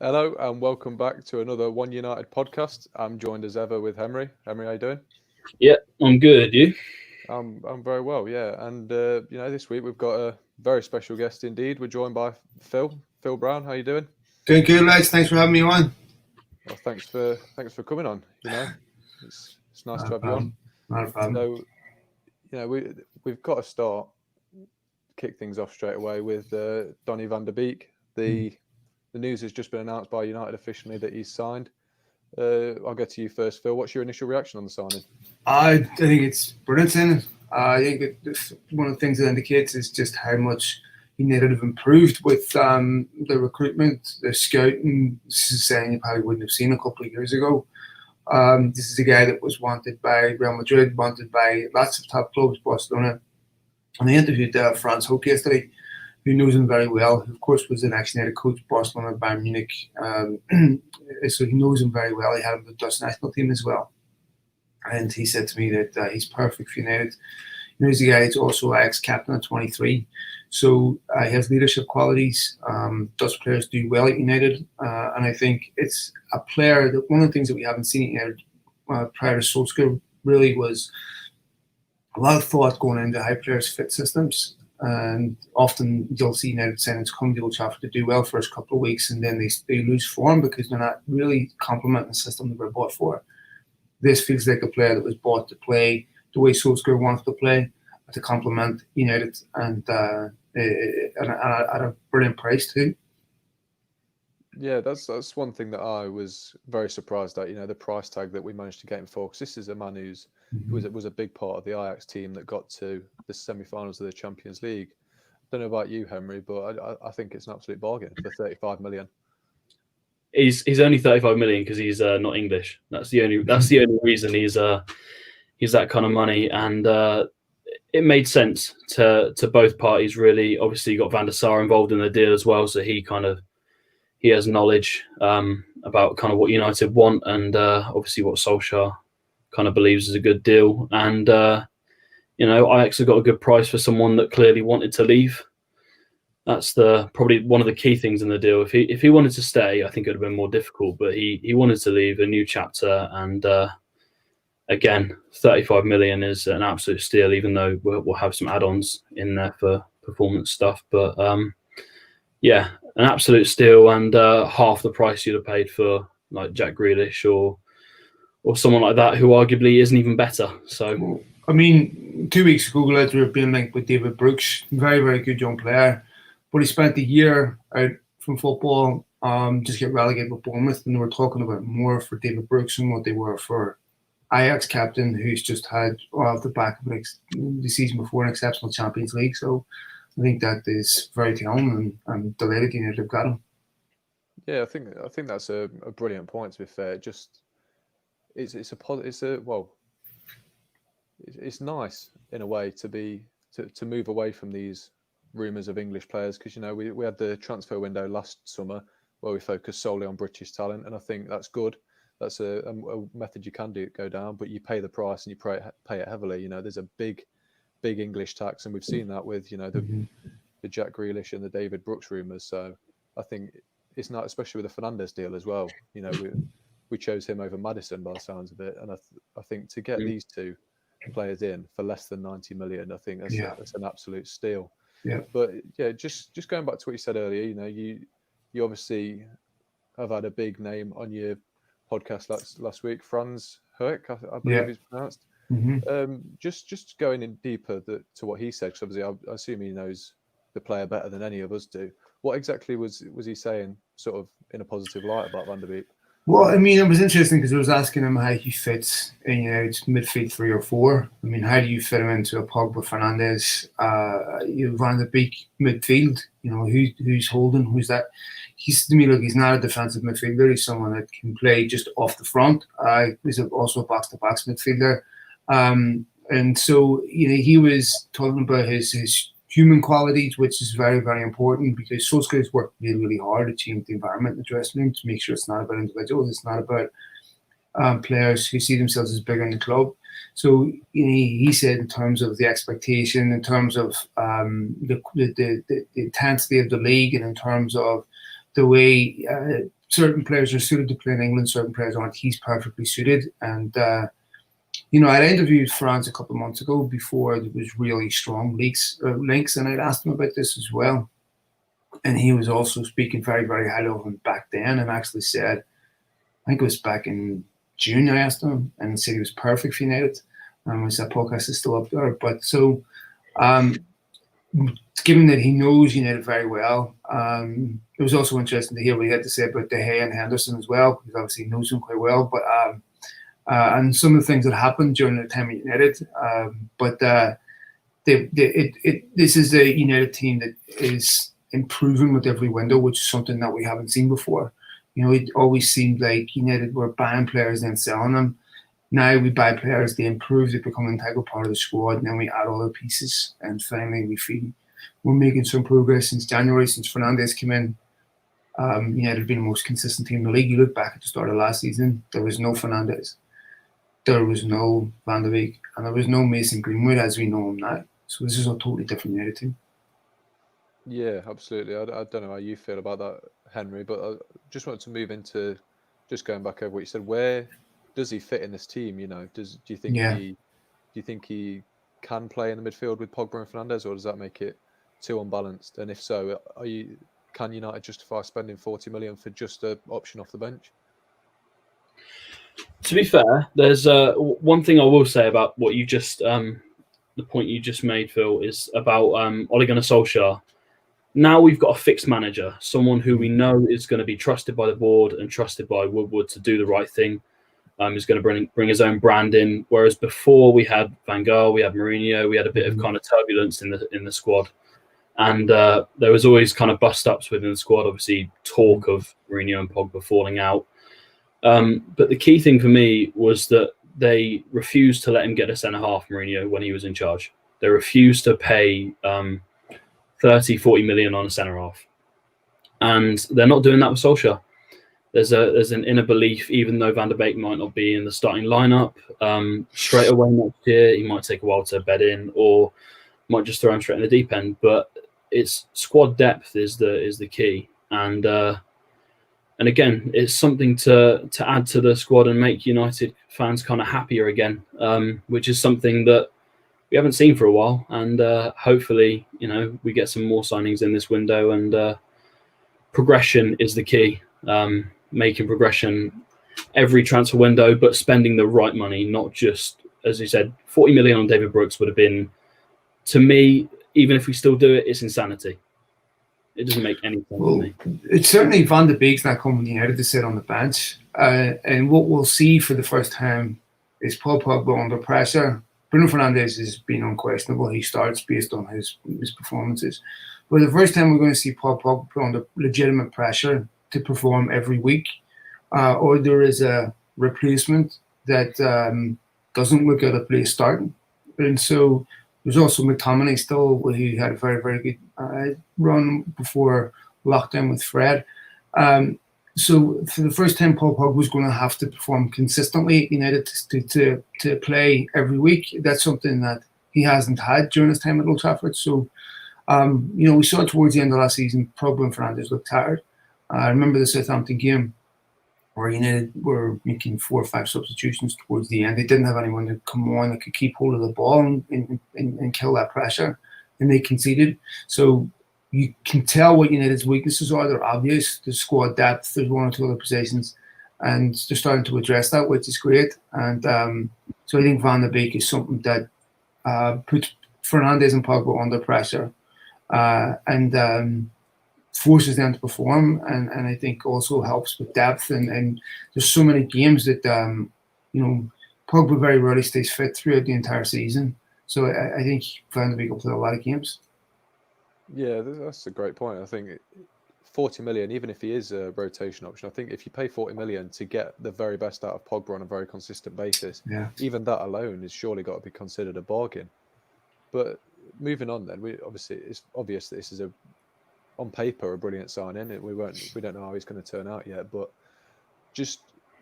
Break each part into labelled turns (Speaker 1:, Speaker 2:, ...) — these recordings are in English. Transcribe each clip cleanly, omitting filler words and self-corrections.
Speaker 1: Hello and welcome back to another One United podcast. I'm joined as ever with Henry. Henry, how you doing?
Speaker 2: Yeah, I'm good. You?
Speaker 1: I'm very well, yeah. And this week we've got a very special guest indeed. We're joined by Phil Brown. How you doing?
Speaker 3: Doing good, lads. Thanks for having me on.
Speaker 1: Well, thanks for coming on. It's nice to
Speaker 3: Not a
Speaker 1: have you on.
Speaker 3: problem. Not a problem.
Speaker 1: So we've got to start kick things off straight away with Donny van der Beek. The news has just been announced by United officially that he's signed. I'll get to you first, Phil. What's your initial reaction on the signing?
Speaker 3: I think it's brilliant. I think that one of the things it indicates is just how much United have improved with the recruitment, the scouting. This is saying you probably wouldn't have seen a couple of years ago. This is a guy that was wanted by Real Madrid, wanted by lots of top clubs, Barcelona. And I interviewed Franz Hoek yesterday, who knows him very well, who of course was an ex-United coach, Barcelona, Bayern Munich. So he knows him very well. He had him with the Dutch national team as well. And he said to me that he's perfect for United. He's a guy that's also ex-captain at 23. So he has leadership qualities. Dutch players do well at United. And I think it's a player that one of the things that we haven't seen at United prior to Solskjaer really was a lot of thought going into how players fit systems. And often you'll see United signings come to Old Trafford to do well for a couple of weeks, and then they lose form because they're not really complementing the system that they're bought for. This feels like a player that was bought to play the way Solskjaer wants to play, to complement United, and at a brilliant price too.
Speaker 1: Yeah, that's one thing that I was very surprised at. The price tag that we managed to get him for, because this is a man who was a big part of the Ajax team that got to the semi-finals of the Champions League. I don't know about you, Henry, but I think it's an absolute bargain for 35 million.
Speaker 2: He's only 35 million because he's not English. That's the only reason he's that kind of money, and it made sense to both parties really. Obviously, you got Van der Sar involved in the deal as well, so he has knowledge about kind of what United want, and obviously what Solskjaer kind of believes is a good deal. And Ajax have got a good price for someone that clearly wanted to leave. That's probably one of the key things in the deal. If he wanted to stay, I think it would have been more difficult. But he wanted to leave, a new chapter, and again, 35 million is an absolute steal. Even though we'll have some add-ons in there for performance stuff, but yeah, an absolute steal, and half the price you'd have paid for like Jack Grealish or someone like that, who arguably isn't even better. So,
Speaker 3: I mean, 2 weeks ago, lads, we were being linked with David Brooks, very, very good young player, but he spent a year out from football, just get relegated with Bournemouth, and they were talking about more for David Brooks than what they were for Ajax captain, who's just had off the back of the season before an exceptional Champions League. So I think that is very telling, and I'm delighted United have got him.
Speaker 1: Yeah, I think that's a brilliant point. To be fair, it's nice in a way to move away from these rumours of English players, because we had the transfer window last summer where we focused solely on British talent, and I think that's good. That's a method you can go down, but you pay the price and you pay it heavily. There's a big English tax, and we've seen that with the Jack Grealish and the David Brooks rumours. So I think it's not, especially with the Fernandes deal as well. We chose him over Maddison by the sounds of it, and I think to get these two players in for less than 90 million, I think that's an absolute steal.
Speaker 3: Yeah.
Speaker 1: But yeah, just going back to what you said earlier, you obviously have had a big name on your podcast last week, Franz Hoek, I believe it's pronounced. Just going in deeper to what he said, because obviously I assume he knows the player better than any of us do. What exactly was he saying, sort of in a positive light, about Van der Beek?
Speaker 3: Well, I mean, it was interesting because I was asking him how he fits in midfield 3 or 4. I mean, how do you fit him into a Pogba, Fernandes, Van der Beek midfield? Who's holding? Who's that? He's, to me, look, he's not a defensive midfielder. He's someone that can play just off the front. He's also a box-to-box midfielder. And so, he was talking about his human qualities, which is very, very important, because Solskjaer has worked really, really hard to change the environment in the dressing room to make sure it's not about individuals. It's not about players who see themselves as bigger in the club. So he said, in terms of the expectation, in terms of the intensity of the league, and in terms of the way certain players are suited to play in England, certain players aren't. He's perfectly suited. And, I interviewed France a couple of months ago before there was really strong links, and I'd asked him about this as well. And he was also speaking very, very highly of him back then, and actually said, I think it was back in June, I asked him, and he said he was perfect for United. And that podcast is still up there. But so, given that he knows United very well, it was also interesting to hear what he had to say about De Gea and Henderson as well, because obviously he knows them quite well. But and some of the things that happened during their time at United. This is a United team that is improving with every window, which is something that we haven't seen before. It always seemed like United were buying players and then selling them. Now we buy players, they improve, they become an integral part of the squad, and then we add other pieces. And finally, we feel we're making some progress since January, since Fernandes came in. United have been the most consistent team in the league. You look back at the start of last season, there was no Fernandes, there was no Van der Beek, and there was no Mason Greenwood as we know him now. So this is a totally different United team.
Speaker 1: Yeah, absolutely. I don't know how you feel about that, Henry, but I just wanted to move into just going back over what you said. Where does he fit in this team? Do you think he can play in the midfield with Pogba and Fernandes, or does that make it too unbalanced? And if so, can United justify spending 40 million for just an option off the bench?
Speaker 2: To be fair, there's one thing I will say about what you just the point you just made, Phil, is about Ole Gunnar Solskjaer. Now we've got a fixed manager, someone who we know is going to be trusted by the board and trusted by Woodward to do the right thing. He's going to bring his own brand in. Whereas before we had Van Gaal, we had Mourinho, we had a bit of kind of turbulence in the squad, and there was always kind of bust ups within the squad. Obviously, talk of Mourinho and Pogba falling out. But the key thing for me was that they refused to let him get a centre half, Mourinho, when he was in charge. They refused to pay 30-40 million on a centre half, and they're not doing that with Solskjaer. There's an inner belief, even though Van der Beek might not be in the starting lineup straight away next year, he might take a while to bed in, or might just throw him straight in the deep end. But it's squad depth is the key, and again, it's something to add to the squad and make United fans kind of happier again, which is something that we haven't seen for a while. And hopefully, we get some more signings in this window, and progression is the key. Making progression every transfer window, but spending the right money, not just, as you said, 40 million on David Brooks would have been, to me, even if we still do it, it's insanity. It doesn't make any sense to me.
Speaker 3: It's certainly Van der Beek's not coming to United to sit on the bench. And what we'll see for the first time is Paul Pogba under pressure. Bruno Fernandes has been unquestionable. He starts based on his performances. But the first time we're going to see Paul Pogba under legitimate pressure to perform every week, or there is a replacement that doesn't look at a place starting. And so there's also McTominay still, who had a very, very good run before lockdown with Fred. So for the first time, Paul Pogba was going to have to perform consistently at United to play every week. That's something that he hasn't had during his time at Old Trafford. So, we saw towards the end of last season, Pogba and Fernandes looked tired. I remember the Southampton game where United were making 4 or 5 substitutions towards the end. They didn't have anyone to come on that could keep hold of the ball and kill that pressure, and they conceded. So you can tell what United's weaknesses are. They're obvious. There's squad depth. There's 1 or 2 other positions, and they're starting to address that, which is great. And so I think Van der Beek is something that puts Fernandes and Pogba under pressure, and forces them to perform, and I think also helps with depth. And there's so many games that Pogba very rarely stays fit throughout the entire season. So I think Van der Beek will play a lot of games.
Speaker 1: Yeah, that's a great point. I think 40 million, even if he is a rotation option, I think if you pay 40 million to get the very best out of Pogba on a very consistent basis, even that alone is surely got to be considered a bargain. But moving on, then, it's obvious that this is on paper a brilliant signing. We don't know how he's going to turn out yet, but just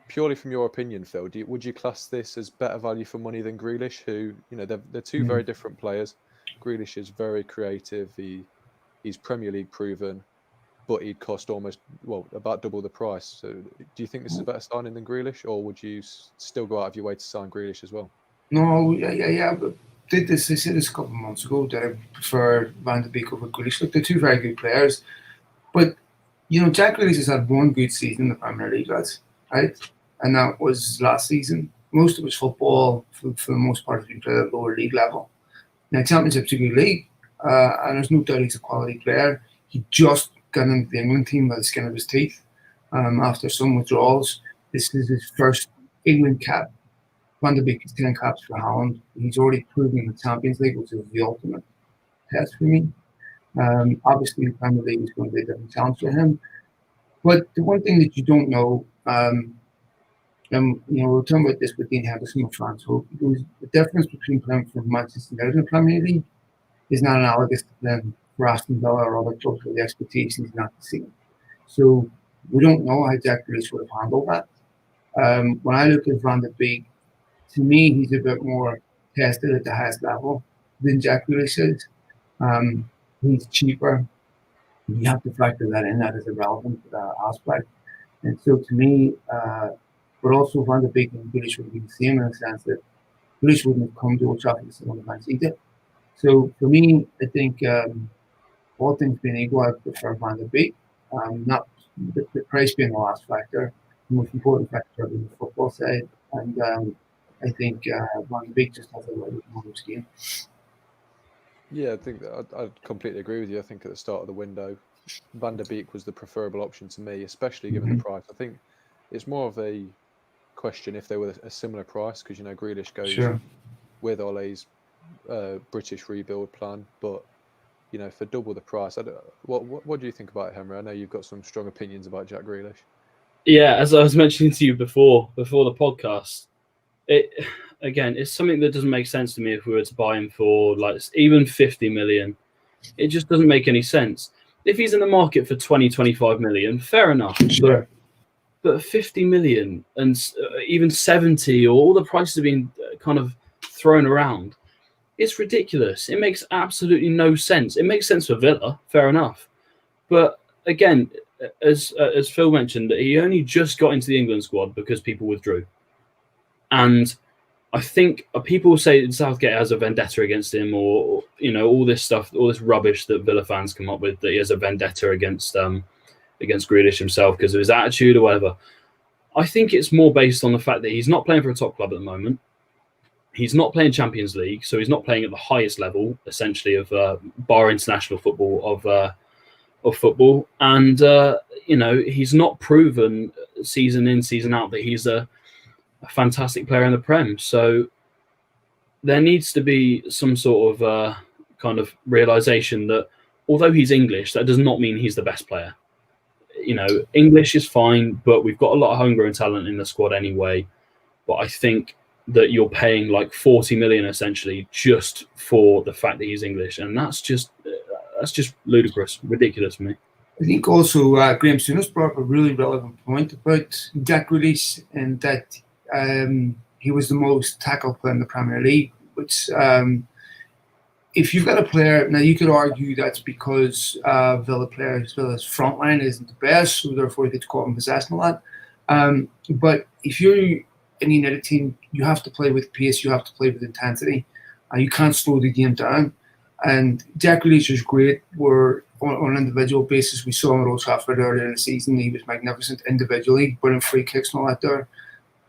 Speaker 1: purely from your opinion, Phil, would you class this as better value for money than Grealish, who they're 2 very different players? Grealish is very creative. He's Premier League proven, but he'd cost about double the price. So do you think this is a better signing than Grealish, or would you still go out of your way to sign Grealish as well?
Speaker 3: No, yeah. But I said this a couple of months ago that I prefer Van de Beek over Grealish. Look, they're two very good players, but Jack Grealish has had one good season in the Premier League, lads, right? And that was last season. Most of his football, for the most part, has been played at lower league level. Now, Championship's a good league, and there's no doubt he's a quality player. He just got into the England team by the skin of his teeth after some withdrawals. This is his first England cap. Van de Beek is 10 caps for Holland. He's already proven in the Champions League, which is the ultimate test for me. Obviously, the Premier League is going to be a different challenge for him. But the one thing that you don't know, we're talking about this with Dean Henderson of France. So the difference between playing for Manchester United in the Premier League is not analogous to playing for Aston Villa or other clubs where the expectation is not the same. So we don't know how Jack Grealish would have handled that. When I look at Van de Beek, to me, he's a bit more tested at the highest level than Jack Grealish is. He's cheaper. You have to factor that in. That is a relevant aspect. And so to me, but also Van de Beek and Grealish would be the same in the sense that Grealish wouldn't have come to Old Trafford to sit on the bench either. So for me, I think all things being equal, I prefer Van de Beek. Not the price being the last factor. The most important factor is the football side. And I think Van de Beek just has a lot of his game.
Speaker 1: Yeah, I think I completely agree with you. I think at the start of the window, Van de Beek was the preferable option to me, especially given the price. I think it's more of a question if they were a similar price, because Grealish goes with Ole's British rebuild plan, but for double the price. What do you think about it, Henry? I know you've got some strong opinions about Jack Grealish.
Speaker 2: Yeah, as I was mentioning to you before the podcast, it's something that doesn't make sense to me. If we were to buy him for even 50 million, it just doesn't make any sense. If he's in the market for 20-25 million, fair enough.
Speaker 3: Sure.
Speaker 2: But 50 million and even 70, or all the prices have been kind of thrown around, it's ridiculous. It makes absolutely no sense. It makes sense for Villa, fair enough. But again, as Phil mentioned, he only just got into the England squad because people withdrew. And I think people say Southgate has a vendetta against him, or all this stuff, all this rubbish that Villa fans come up with, that he has a vendetta against Grealish himself because of his attitude or whatever. I think it's more based on the fact that he's not playing for a top club at the moment. He's not playing Champions League, so he's not playing at the highest level, essentially, of bar international football of football, and he's not proven season in, season out that he's a fantastic player in the Prem. So there needs to be some sort of kind of realization that although he's English, that does not mean he's the best player. English is fine, but we've got a lot of homegrown talent in the squad anyway. But I think that you're paying 40 million essentially just for the fact that he's English, and that's just ludicrous, ridiculous for me.
Speaker 3: I think also Graham Souness brought up a really relevant point about Jack Grealish, and that he was the most tackled player in the Premier League, which if you've got a player, now you could argue that's because Villa's front line isn't the best, so therefore they get caught in possession a lot. But if you're in a United team, you have to play with pace, you have to play with intensity. You can't slow the game down. And Jack Grealish is great. We're on an individual basis. We saw him at Old Trafford earlier in the season. He was magnificent individually, brilliant free kicks and all that there.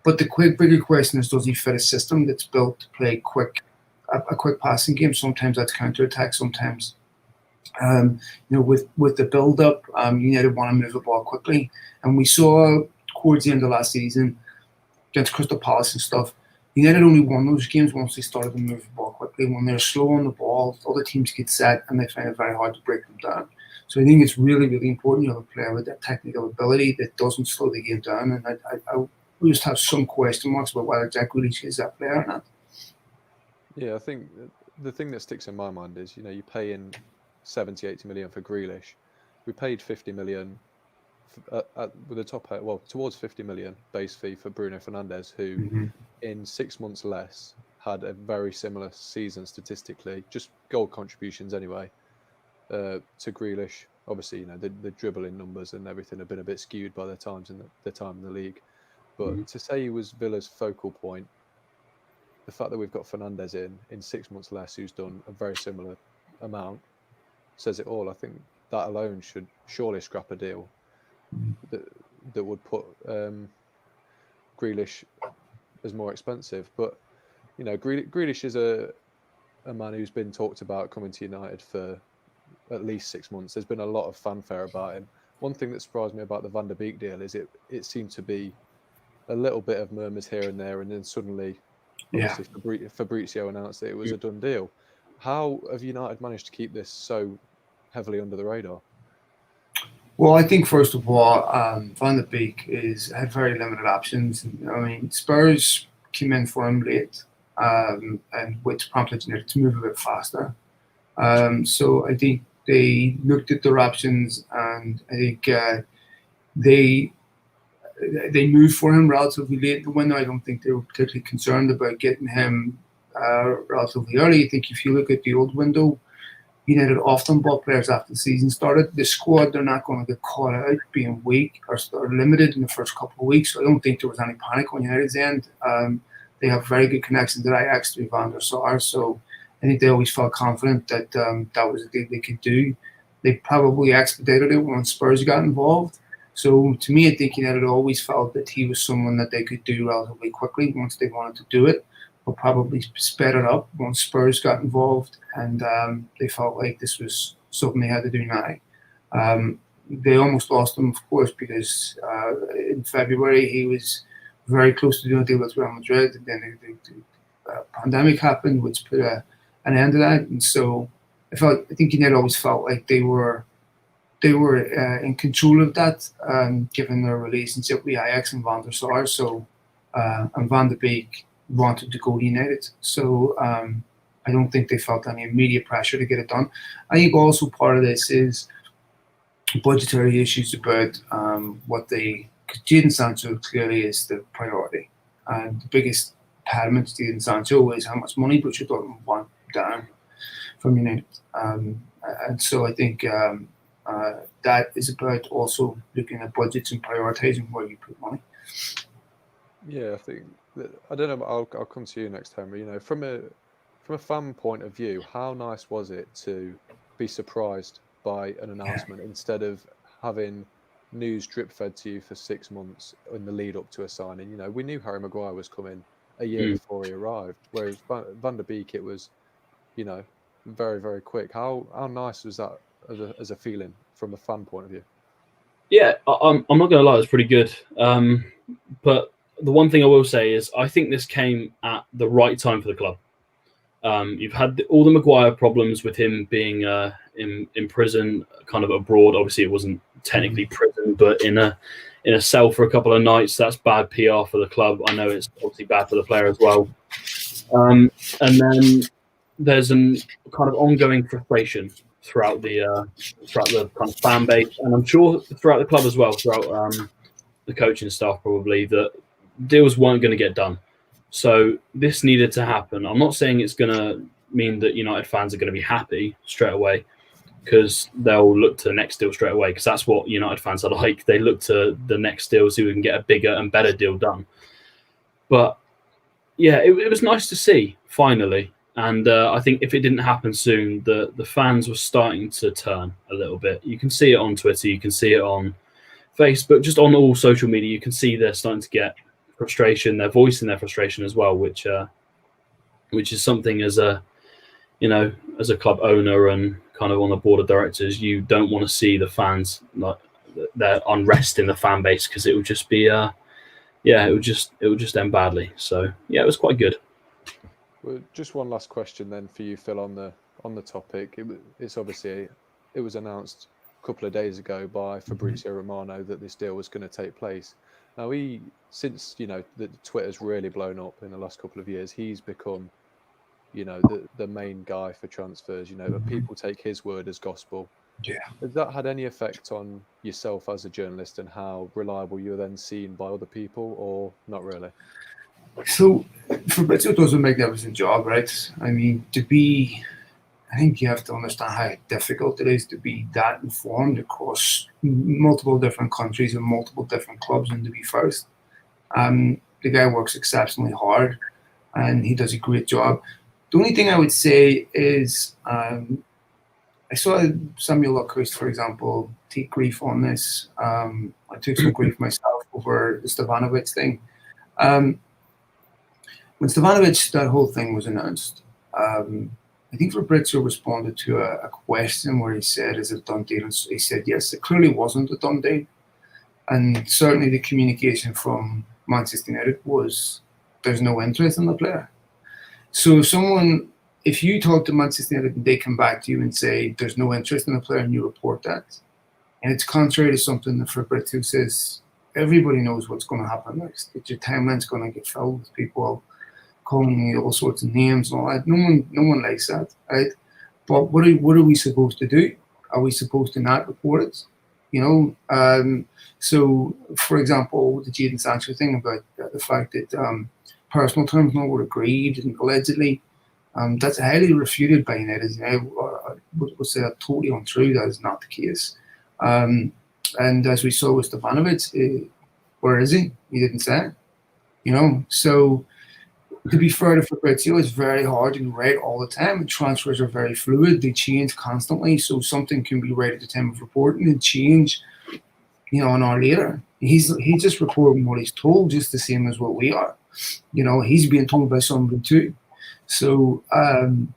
Speaker 3: But the bigger question is, does he fit a system that's built to play a quick passing game? Sometimes that's counter-attack. Sometimes, with the build-up, United want to move the ball quickly. And we saw towards the end of last season against Crystal Palace and stuff, United only won those games once they started to move the ball quickly. When they're slow on the ball, other teams get set and they find it very hard to break them down. So I think it's really, really important you have a player with that technical ability that doesn't slow the game down. And I just have some question marks about whether Jack Grealish is that player or not.
Speaker 1: Yeah, I think the thing that sticks in my mind is, you pay in 70, 80 million for Grealish. We paid 50 million with the top, towards 50 million base fee for Bruno Fernandes, who in 6 months less had a very similar season statistically, just goal contributions anyway, to Grealish. obviously, the dribbling numbers and everything have been a bit skewed by their times in the time in the league. But to say he was Villa's focal point, the fact that we've got Fernandes in 6 months less, who's done a very similar amount, says it all. I think that alone should surely scrap a deal that would put Grealish as more expensive. But Grealish is a man who's been talked about coming to United for at least 6 months. There's been a lot of fanfare about him. One thing that surprised me about the Van der Beek deal is it seemed to be a little bit of murmurs here and there, and then suddenly, obviously, Fabrizio announced that it was a done deal. How have United managed to keep this so heavily under the radar?
Speaker 3: Well, I think first of all, Van der Beek had very limited options. I mean, Spurs came in for him late, and which prompted United to move a bit faster. So I think they looked at their options, and I think they moved for him relatively late in the window. I don't think they were particularly concerned about getting him relatively early. I think if you look at the old window, United often bought players after the season started. The squad, they're not going to get caught out being weak or limited in the first couple of weeks. So I don't think there was any panic on United's end. They have very good connections at Ajax through Van der Sar, so I think they always felt confident that that was a deal they could do. They probably expedited it when Spurs got involved. So to me, I think United always felt that he was someone that they could do relatively quickly once they wanted to do it, but probably sped it up once Spurs got involved, and they felt like this was something they had to do now. They almost lost him, of course, because in February he was very close to doing a deal with Real Madrid, and then the pandemic happened, which put an end to that. And so I think United always felt like they were in control of that, given their relationship with Ajax and Van der Sar. So and Van der Beek wanted to go to United, so I don't think they felt any immediate pressure to get it done. I think also part of this is budgetary issues about what they. Jadon Sancho clearly is the priority, and the biggest impediment to Jadon Sancho is how much money Borussia Dortmund want down from United, and so I think that is about also looking at budgets and prioritising where you put money.
Speaker 1: Yeah, I think I don't know. But I'll come to you next, Henry. From a fan point of view, how nice was it to be surprised by an announcement instead of having news drip fed to you for 6 months in the lead up to a signing? We knew Harry Maguire was coming a year before he arrived, whereas Van der Beek, it was, very, very quick. How nice was that as a feeling from a fan point of view?
Speaker 2: Yeah, I'm not going to lie, it's pretty good. But the one thing I will say is I think this came at the right time for the club. You've had all the Maguire problems with him being in prison, kind of abroad. Obviously, it wasn't technically prison, but in a cell for a couple of nights. That's bad PR for the club. I know it's obviously bad for the player as well. And then there's an kind of ongoing frustration throughout the kind of fan base, and I'm sure throughout the club as well, throughout the coaching staff probably, that deals weren't going to get done. So this needed to happen. I'm not saying it's going to mean that United fans are going to be happy straight away, because they'll look to the next deal straight away, because that's what United fans are like. They look to the next deal so we can get a bigger and better deal done. But yeah, it was nice to see finally. And I think if it didn't happen soon, the fans were starting to turn a little bit. You can see it on Twitter, you can see it on Facebook, just on all social media. You can see they're starting to get frustration. They're voicing their frustration as well, which is something as a club owner and kind of on the board of directors, you don't want to see the fans like their unrest in the fan base, because it would just be it would just end badly. So yeah, it was quite good.
Speaker 1: Well, just one last question then for you, Phil, on the topic. It's obviously it was announced a couple of days ago by Fabrizio Romano that this deal was going to take place. Now since the Twitter's really blown up in the last couple of years, he's become the main guy for transfers. People take his word as gospel.
Speaker 3: Yeah.
Speaker 1: Has that had any effect on yourself as a journalist and how reliable you're then seen by other people, or not really?
Speaker 3: So Fabrizio doesn't make that his job, right? I mean, to be I think you have to understand how difficult it is to be that informed across multiple different countries and multiple different clubs and to be first. The guy works exceptionally hard and he does a great job. The only thing I would say is I saw Samuel Luckhurst, for example, take grief on this. I took some grief myself over the Stevanovic thing. When Stevanovic, that whole thing was announced, I think Fabrizio responded to a question where he said, is it a done deal? And he said, yes, it clearly wasn't a done deal. And certainly the communication from Manchester United was, there's no interest in the player. So if you talk to Manchester United and they come back to you and say, there's no interest in the player, and you report that, and it's contrary to something that Fabrizio says, everybody knows what's going to happen next. That your timeline's going to get filled with people calling you all sorts of names and all that. No one likes that, right? But what are we supposed to do? Are we supposed to not report it? So, for example, the Jadon Sancho thing about the fact that personal terms were agreed and allegedly, that's highly refuted by United. I would say that's totally untrue. That is not the case. And as we saw with Stevanovic, where is he? He didn't say. So to be fair to Fabrizio, it's very hard to be right all the time. Transfers are very fluid; they change constantly. So something can be right at the time of reporting and change, an hour later. He's just reporting what he's told, just the same as what we are. He's being told by somebody too. So, the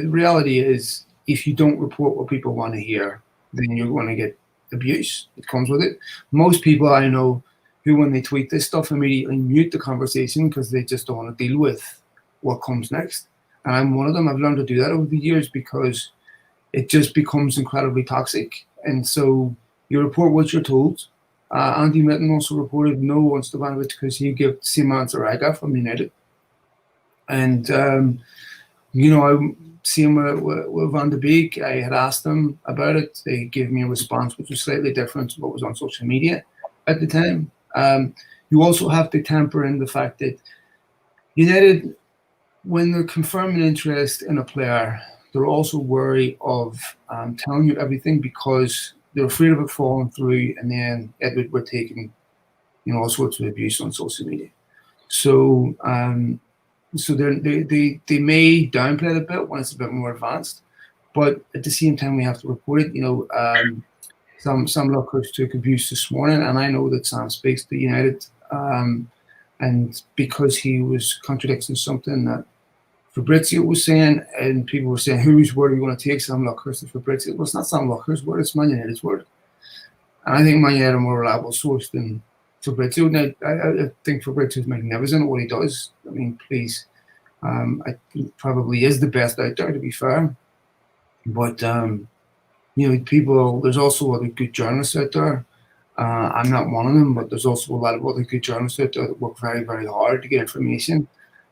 Speaker 3: reality is, if you don't report what people want to hear, then you're going to get abuse. It comes with it. Most people I know who, when they tweet this stuff, immediately mute the conversation because they just don't want to deal with what comes next. And I'm one of them. I've learned to do that over the years because it just becomes incredibly toxic. And so you report what you're told. Andy Mitten also reported no on Stevanovic because he gave the same answer I got from United. And, I'm seeing with Van de Beek, I had asked them about it. They gave me a response which was slightly different to what was on social media at the time. You also have to temper in the fact that United, when they're confirming interest in a player, they're also wary of telling you everything because they're afraid of it falling through, and then Edward were taking, all sorts of abuse on social media. So, they may downplay it a bit when it's a bit more advanced, but at the same time we have to report it. Sam Luckhurst took abuse this morning, and I know that Sam speaks to United, and because he was contradicting something that Fabrizio was saying, and people were saying, whose word are you going to take, Sam Luckhurst or Fabrizio? Well, it's not Sam Luckhurst's word, it's Man United's word. And I think Man United are a more reliable source than Fabrizio. Now, I think Fabrizio's magnificent at what he does. I mean, please, I think probably is the best out there, to be fair. But, there's also other good journalists out there. I'm not one of them, but there's also a lot of other good journalists out there that work very, very hard to get information,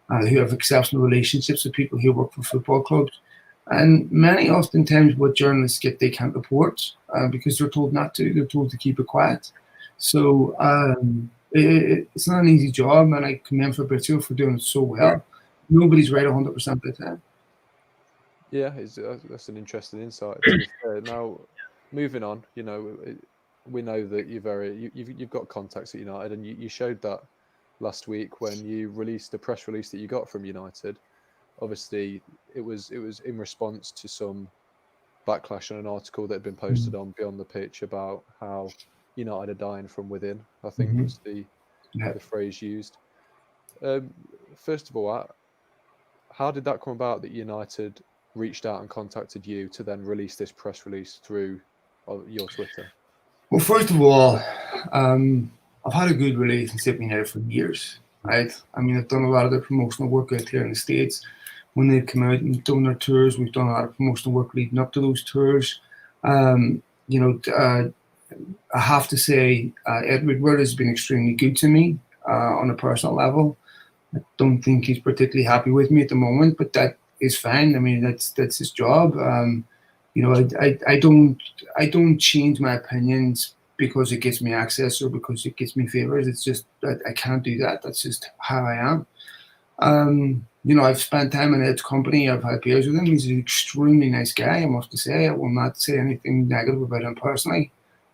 Speaker 3: who have exceptional relationships with people who work for football clubs. And many oftentimes what journalists get, they can't report because they're told not to. They're told to keep it quiet. So it's not an easy job, and I commend Fabrizio for doing it so well. Nobody's right 100% of the time.
Speaker 1: Yeah, that's an interesting insight. To be fair. Now, moving on, we know that you've got contacts at United, and you showed that last week when you released the press release that you got from United. Obviously, it was in response to some backlash on an article that had been posted on Beyond the Pitch about how United are dying from within, I think was the phrase used. First of all, how did that come about that United reached out and contacted you to then release this press release through your Twitter?
Speaker 3: Well, first of all, I've had a good relationship with United for years, right? I mean, I've done a lot of their promotional work out here in the States. When they've come out and done their tours, we've done a lot of promotional work leading up to those tours. I have to say, Edward has been extremely good to me on a personal level. I don't think he's particularly happy with me at the moment, but that is fine. I mean, that's his job. I don't change my opinions because it gets me access or because it gets me favors. It's just that I can't do that. That's just how I am. you know, I've spent time in Ed's company. I've had beers with him. He's an extremely nice guy, I must say. I will not say anything negative about him personally.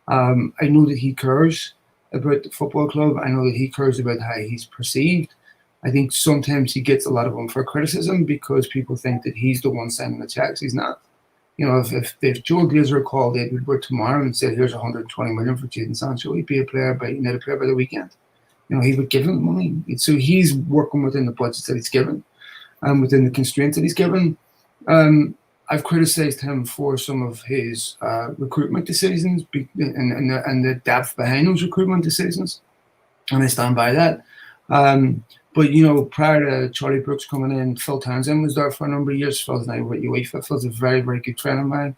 Speaker 3: I know that he cares about the football club. I know that he cares about how he's perceived. I think sometimes he gets a lot of unfair criticism because people think that he's the one signing the checks. He's not. You know, if Joe Glazer called Ed Woodward tomorrow and said, "Here's 120 million for Jadon Sancho," he'd be a player by United player by the weekend. You know, he would give him money. So he's working within the budgets that he's given and within the constraints that he's given. I've criticised him for some of his recruitment decisions and the depth behind those recruitment decisions, and I stand by that. But, you know, prior to Charlie Brooks coming in, Phil Townsend was there for a number of years. Phil's now with UEFA. Phil's a very, very good friend of mine.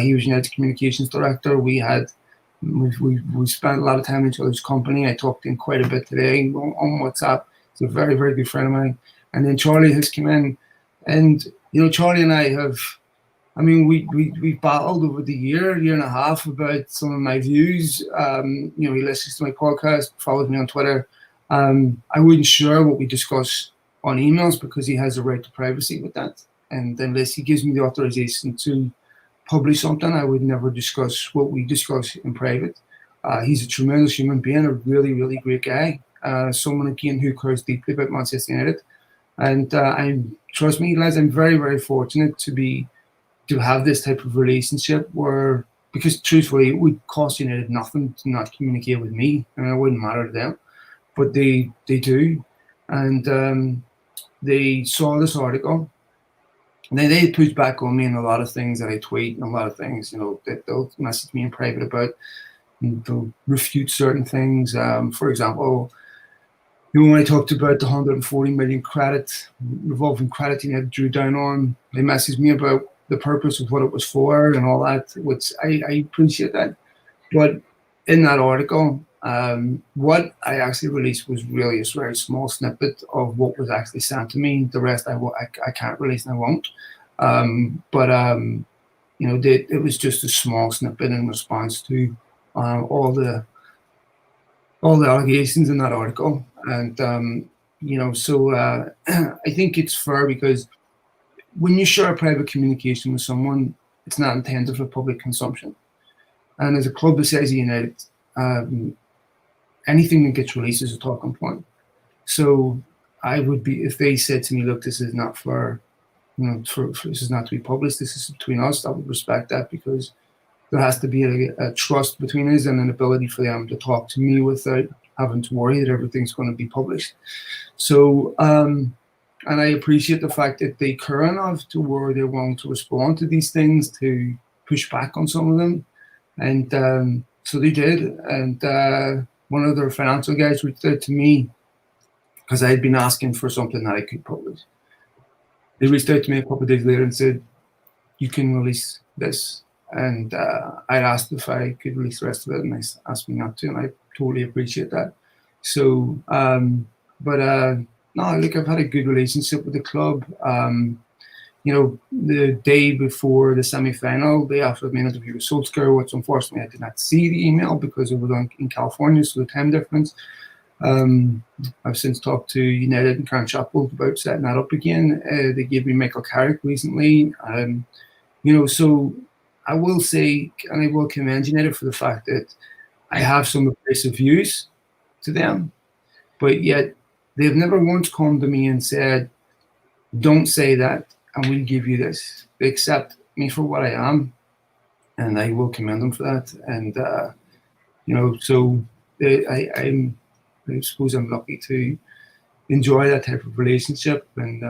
Speaker 3: He was United's communications director. We spent a lot of time in each other's company. I talked to him quite a bit today on WhatsApp. He's a very, very good friend of mine. And then Charlie has come in. And, you know, Charlie and I have, I mean, we battled over the year and a half about some of my views. You know, he listens to my podcast, follows me on Twitter. I wouldn't share what we discuss on emails because he has a right to privacy with that. And unless he gives me the authorization to publish something, I would never discuss what we discuss in private. He's a tremendous human being, a really, really great guy. Someone, again, who cares deeply about Manchester United. And trust me, lads, I'm very, very fortunate to have this type of relationship where, because truthfully, it would cost United nothing to not communicate with me, and it wouldn't matter to them. But they do, and they saw this article. And then they push back on me in a lot of things that I tweet and a lot of things, you know, that they'll message me in private about. And they'll refute certain things. For example, you know, when I talked about the 140 million revolving credit United drew down on, they messaged me about the purpose of what it was for and all that, which I appreciate that. But in that article, what I actually released was really a very small snippet of what was actually sent to me. The rest I can't release and I won't. You know, it was just a small snippet in response to all the allegations in that article. And you know, so I think it's fair because when you share private communication with someone, it's not intended for public consumption. And as a club the size of United, anything that gets released is a talking point. So I would be, if they said to me, "Look, this is not for, you know, this is not to be published. This is between us," I would respect that because there has to be a trust between us and an ability for them to talk to me without having to worry that everything's going to be published. So, and I appreciate the fact that they care enough to where they're willing to respond to these things, to push back on some of them. And so they did. And one of their financial guys reached out to me because I had been asking for something that I could publish. They reached out to me a couple of days later and said, "You can release this." And I asked if I could release the rest of it, and they asked me not to, and I totally appreciate that. So, no, look, I've had a good relationship with the club. You know, the day before the semi-final, they offered me an interview with Solskjaer, which unfortunately I did not see the email because it was in California, so the time difference. I've since talked to United and Karen Chappell about setting that up again. They gave me Michael Carrick recently. You know, so I will say, and I will commend United for the fact that I have some abrasive views to them, but yet they've never once come to me and said, "Don't say that, and we'll give you this." They accept me for what I am, and I will commend them for that. And you know, so I suppose I'm lucky to enjoy that type of relationship, and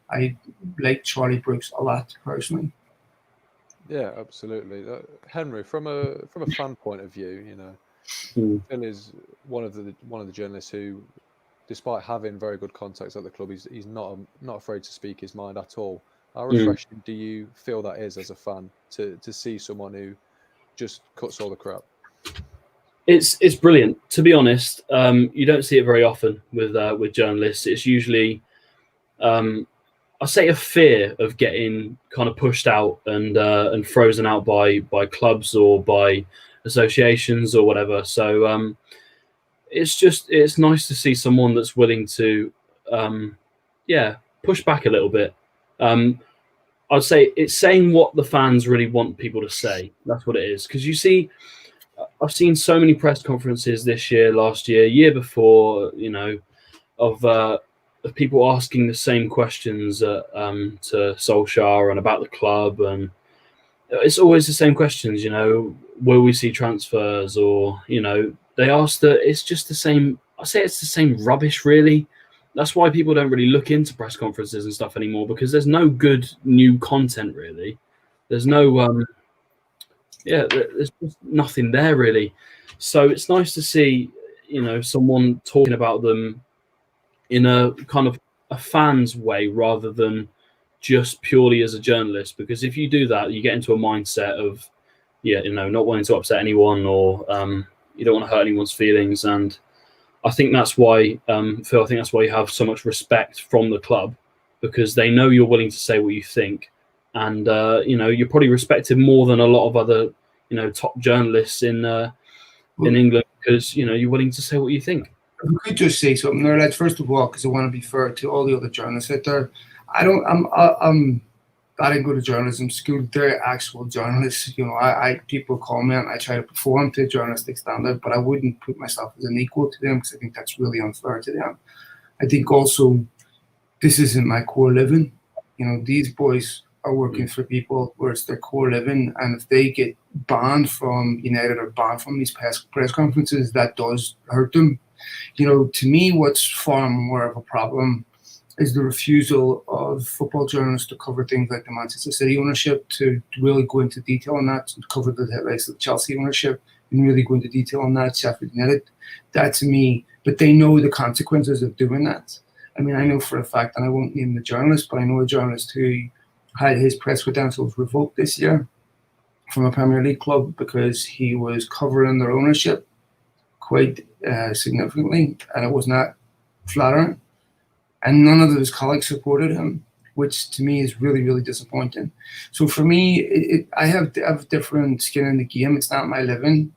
Speaker 3: I like Charlie Brooks a lot personally.
Speaker 1: Yeah, absolutely. Henry, from a fan point of view, you know, Phil is one of the journalists who, despite having very good contacts at the club, he's not afraid to speak his mind at all. How refreshing do you feel that is as a fan to see someone who just cuts all the crap?
Speaker 2: It's brilliant. To be honest, you don't see it very often with journalists. It's usually, I say, a fear of getting kind of pushed out and frozen out by clubs or by associations or whatever. So it's nice to see someone that's willing to, push back a little bit. I'd say it's saying what the fans really want people to say. That's what it is. Because you see, I've seen so many press conferences this year, last year, year before, of people asking the same questions to Solskjaer and about the club, and it's always the same questions. Will we see transfers, or they ask that. It's just the same. I say it's the same rubbish, really. That's why people don't really look into press conferences and stuff anymore, because there's no good new content, really. There's no there's just nothing there, really. So it's nice to see someone talking about them in a kind of a fan's way rather than just purely as a journalist, because if you do that, you get into a mindset of not wanting to upset anyone, or you don't want to hurt anyone's feelings. And I think that's why, Phil, I think that's why you have so much respect from the club, because they know you're willing to say what you think, and you're probably respected more than a lot of other top journalists in England, because you're willing to say what you think.
Speaker 3: If we could just say something there, lads. First of all, because I want to be fair to all the other journalists out there, I didn't go to journalism school. They're actual journalists. People call me and I try to perform to a journalistic standard, but I wouldn't put myself as an equal to them, because I think that's really unfair to them. I think also this isn't my core living. These boys are working for people where it's their core living, and if they get banned from United or banned from these press conferences, that does hurt them. To me, what's far more of a problem is the refusal of football journalists to cover things like the Manchester City ownership, to really go into detail on that, to cover the likes of Chelsea ownership and really go into detail on that, Sheffield United. That to me, but they know the consequences of doing that. I mean, I know for a fact, and I won't name the journalist, but I know a journalist who had his press credentials revoked this year from a Premier League club because he was covering their ownership quite significantly, and it was not flattering. And none of his colleagues supported him, which to me is really, really disappointing. So for me, I have different skin in the game. It's not my living,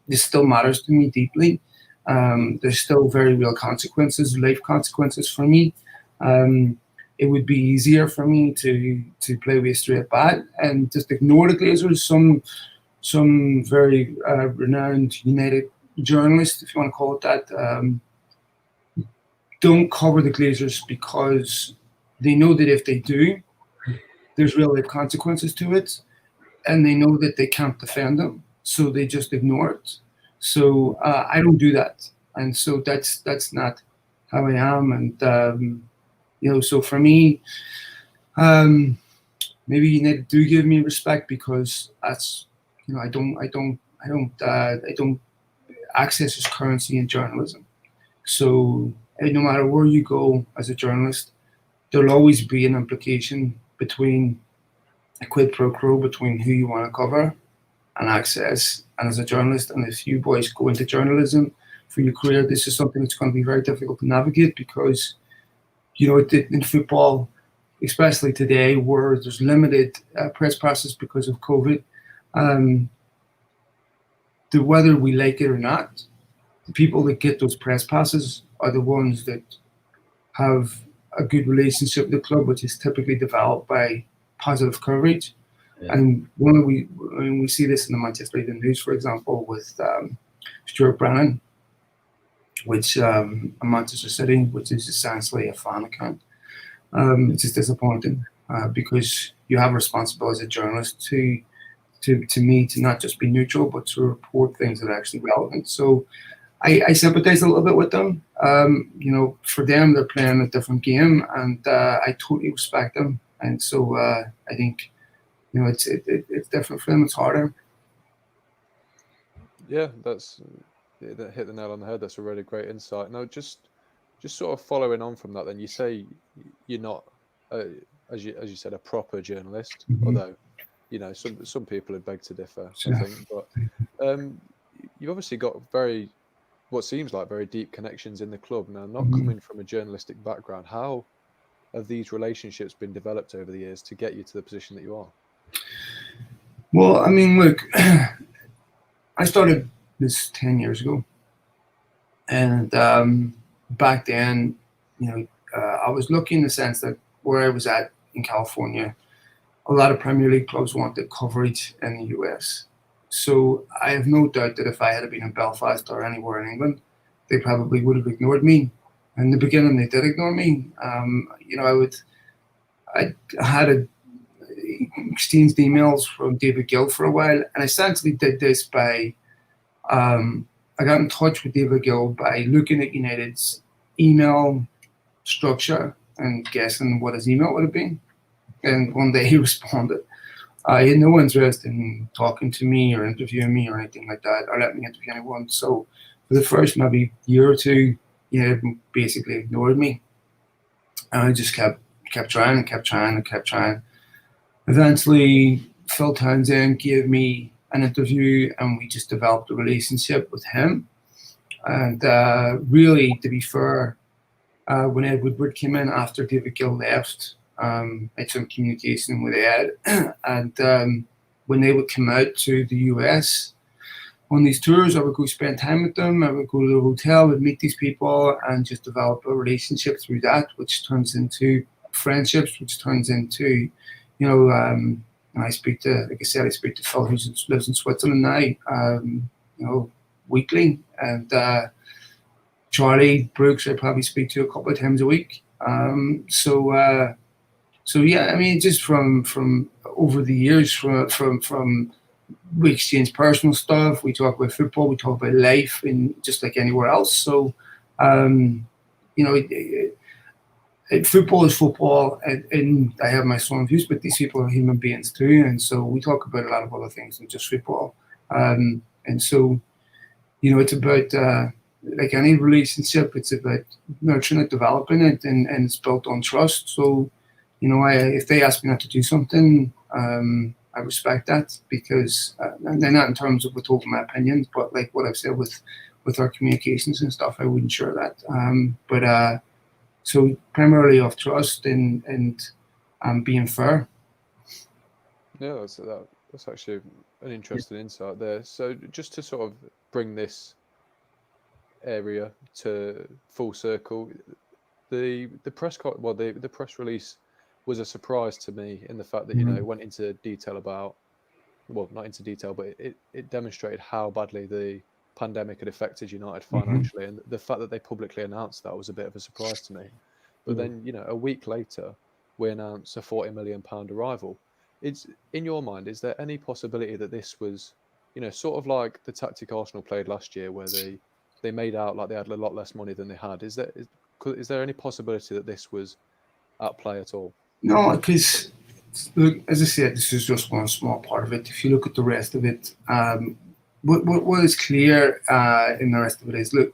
Speaker 3: this still matters to me deeply. There's still very real consequences, life consequences for me. It would be easier for me to play with a straight bat and just ignore the Glazers. Some very renowned United journalists, if you want to call it that, don't cover the Glazers because they know that if they do, there's real life consequences to it, and they know that they can't defend them, so they just ignore it. So I don't do that, and so that's not how I am. And so for me, maybe United do give me respect because that's I don't access as currency in journalism. So no matter where you go as a journalist, there'll always be an implication between a quid pro quo between who you want to cover and access. And as a journalist, and if you boys go into journalism for your career, this is something that's going to be very difficult to navigate because, in football, especially today, where there's limited press passes because of COVID, whether we like it or not, the people that get those press passes are the ones that have a good relationship with the club, which is typically developed by positive coverage. Yeah. And we see this in the Manchester Evening News, for example, with Stuart Brennan, which Manchester City, which is essentially a fan account. It's just disappointing because you have a responsibility as a journalist to not just be neutral, but to report things that are actually relevant. So I sympathize a little bit with them. For them, they're playing a different game, and I totally respect them. And so I think, it's different for them. It's harder.
Speaker 1: Yeah, that hit the nail on the head. That's a really great insight. Now, just sort of following on from that, then you say you're not, as you said, a proper journalist, although some people would beg to differ. Sure. I think, but you've obviously got what seems like very deep connections in the club. Now, not coming from a journalistic background, how have these relationships been developed over the years to get you to the position that you are?
Speaker 3: Well, I mean, look, I started this 10 years ago, and back then, I was lucky in the sense that where I was at in California, a lot of Premier League clubs wanted coverage in the US. So I have no doubt that if I had been in Belfast or anywhere in England, they probably would have ignored me. In the beginning, they did ignore me. I had exchanged emails from David Gill for a while, and I essentially did this by, I got in touch with David Gill by looking at United's email structure and guessing what his email would have been. And one day he responded. He had no interest in talking to me or interviewing me or anything like that, or letting me interview anyone. So for the first maybe year or two, basically ignored me. And I just kept trying and kept trying and kept trying. Eventually, Phil Townsend gave me an interview, and we just developed a relationship with him. And really, to be fair, when Ed Woodward came in after David Gill left, I had some communication with Ed, and when they would come out to the US on these tours, I would go spend time with them. I would go to the hotel, would meet these people, and just develop a relationship through that, which turns into friendships, which turns into, I speak to, like I said, I speak to Phil who lives in Switzerland now, weekly, and Charlie Brooks I probably speak to a couple of times a week. So yeah, I mean, just from over the years, from we exchange personal stuff, we talk about football, we talk about life, and just like anywhere else. So, football is football, and I have my strong views, but these people are human beings too, and so we talk about a lot of other things than just football. And so, it's about like any relationship, it's about nurturing it, developing it, and it's built on trust. So, if they ask me not to do something, I respect that, because and not in terms of withholding my opinions, but like what I've said with our communications and stuff, I wouldn't share that. So primarily of trust and being fair.
Speaker 1: Yeah, that's actually an interesting insight there. So just to sort of bring this area to full circle, the press the press release was a surprise to me in the fact that it went into detail about, well, not into detail, but it demonstrated how badly the pandemic had affected United financially, and the fact that they publicly announced that was a bit of a surprise to me. But then, a week later, we announced a £40 million arrival. It's, in your mind, is there any possibility that this was, sort of like the tactic Arsenal played last year, where they made out like they had a lot less money than they had? Is there any possibility that this was at play at all?
Speaker 3: No, because look, as I said, this is just one small part of it. If you look at the rest of it, what is clear in the rest of it is, look,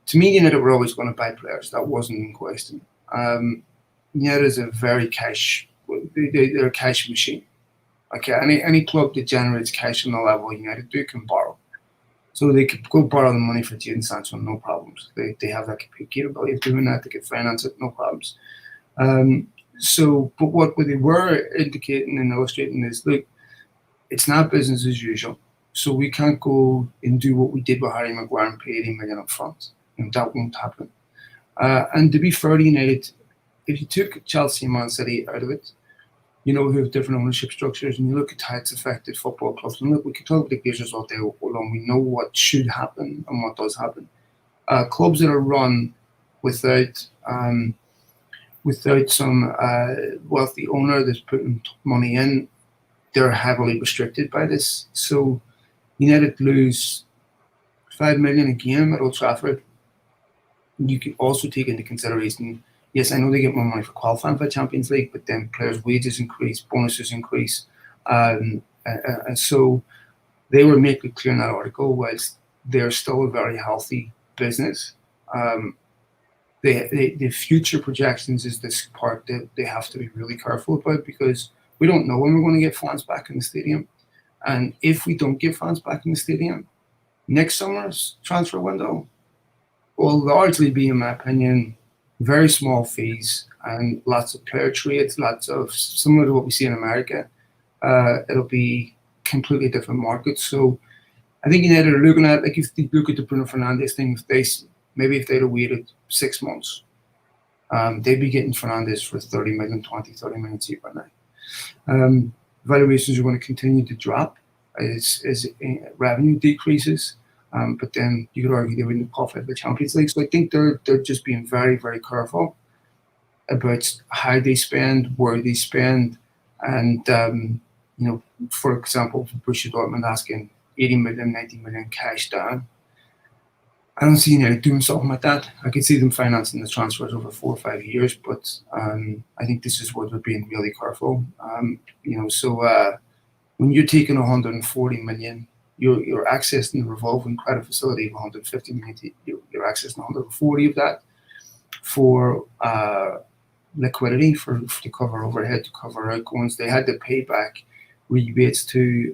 Speaker 3: to me, United were always going to buy players. That wasn't in question. United is a very they're a cash machine. Okay, any club that generates cash on the level United do can borrow. So they could go borrow the money for Jadon Sancho, no problems. They have that capability of doing that. They could finance it, no problems. But what they were indicating and illustrating is, look, it's not business as usual. So we can't go and do what we did with Harry Maguire and pay 80 million up front. That won't happen. And to be fair to United, if you took Chelsea and Man City out of it, who have different ownership structures, and you look at how it's affected football clubs, and look, we could talk about the Glazers all day long. We know what should happen and what does happen. Clubs that are run without some wealthy owner that's putting money in, they're heavily restricted by this. So United lose $5 million a game at Old Trafford. You could also take into consideration, yes, I know they get more money for qualifying for the Champions League, but then players' wages increase, bonuses increase. And so they were making clear in that article, whilst they're still a very healthy business, the future projections is this part that they have to be really careful about, because we don't know when we're going to get fans back in the stadium. And if we don't get fans back in the stadium, next summer's transfer window will largely be, in my opinion, very small fees and lots of player trades, lots of similar to what we see in America. It'll be completely different markets. So I think United are looking at, like, if they look at the Bruno Fernandes thing, if they'd have waited 6 months, They'd be getting Fernandes for 30 million, 20, 30 million cheaper now. Valuations are going to continue to drop as revenue decreases. But then you could argue they wouldn't profit the Champions League. So I think they're just being very, very careful about how they spend, where they spend, and for example, Borussia Dortmund asking 80 million, 90 million cash down. I don't see United doing something like that. I could see them financing the transfers over 4 or 5 years, but I think this is where they're being really careful. When you're taking 140 million, you're accessing the revolving credit facility of 150 million. You're accessing 140 of that for liquidity, to cover overhead, to cover outgoings. They had to pay back rebates to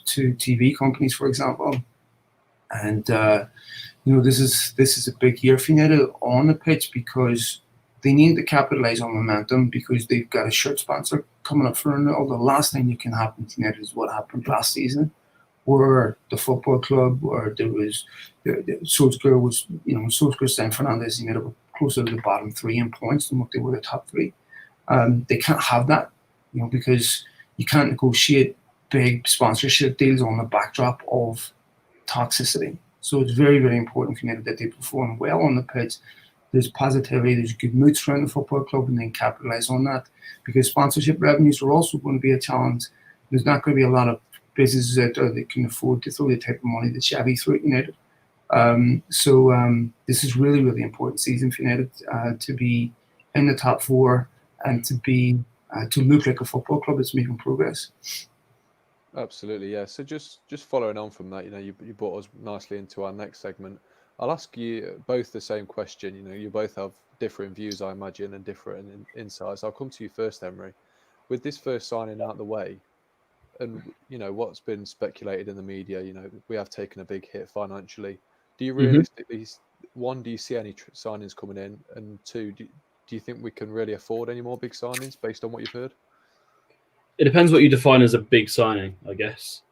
Speaker 3: TV companies, for example, and this is a big year for United on the pitch because they need to capitalize on momentum because they've got a shirt sponsor coming up for renewal. The last thing that can happen to United is what happened last season, where the football club, where there was Solskjaer was, Solskjaer signed Fernandes, he made up closer to the bottom 3 in points than what they were the top 3. They can't have that, because you can't negotiate big sponsorship deals on the backdrop of toxicity. So it's very, very important for United that they perform well on the pitch. There's positivity, there's good moods around the football club, and then capitalize on that, because sponsorship revenues are also going to be a challenge. There's not going to be a lot of businesses out there that can afford to throw the type of money that Xavi threw at United. This is really, really important season for United to be in the top 4 and to look like a football club that's making progress.
Speaker 1: Absolutely, yeah. So just following on from that, you brought us nicely into our next segment. I'll ask you both the same question. You both have different views, I imagine, and different insights. I'll come to you first, Emery. With this first signing out of the way, and what's been speculated in the media, we have taken a big hit financially. Do you realistically, one, do you see any signings coming in, and 2, do you think we can really afford any more big signings based on what you've heard?
Speaker 2: It depends what you define as a big signing, I guess.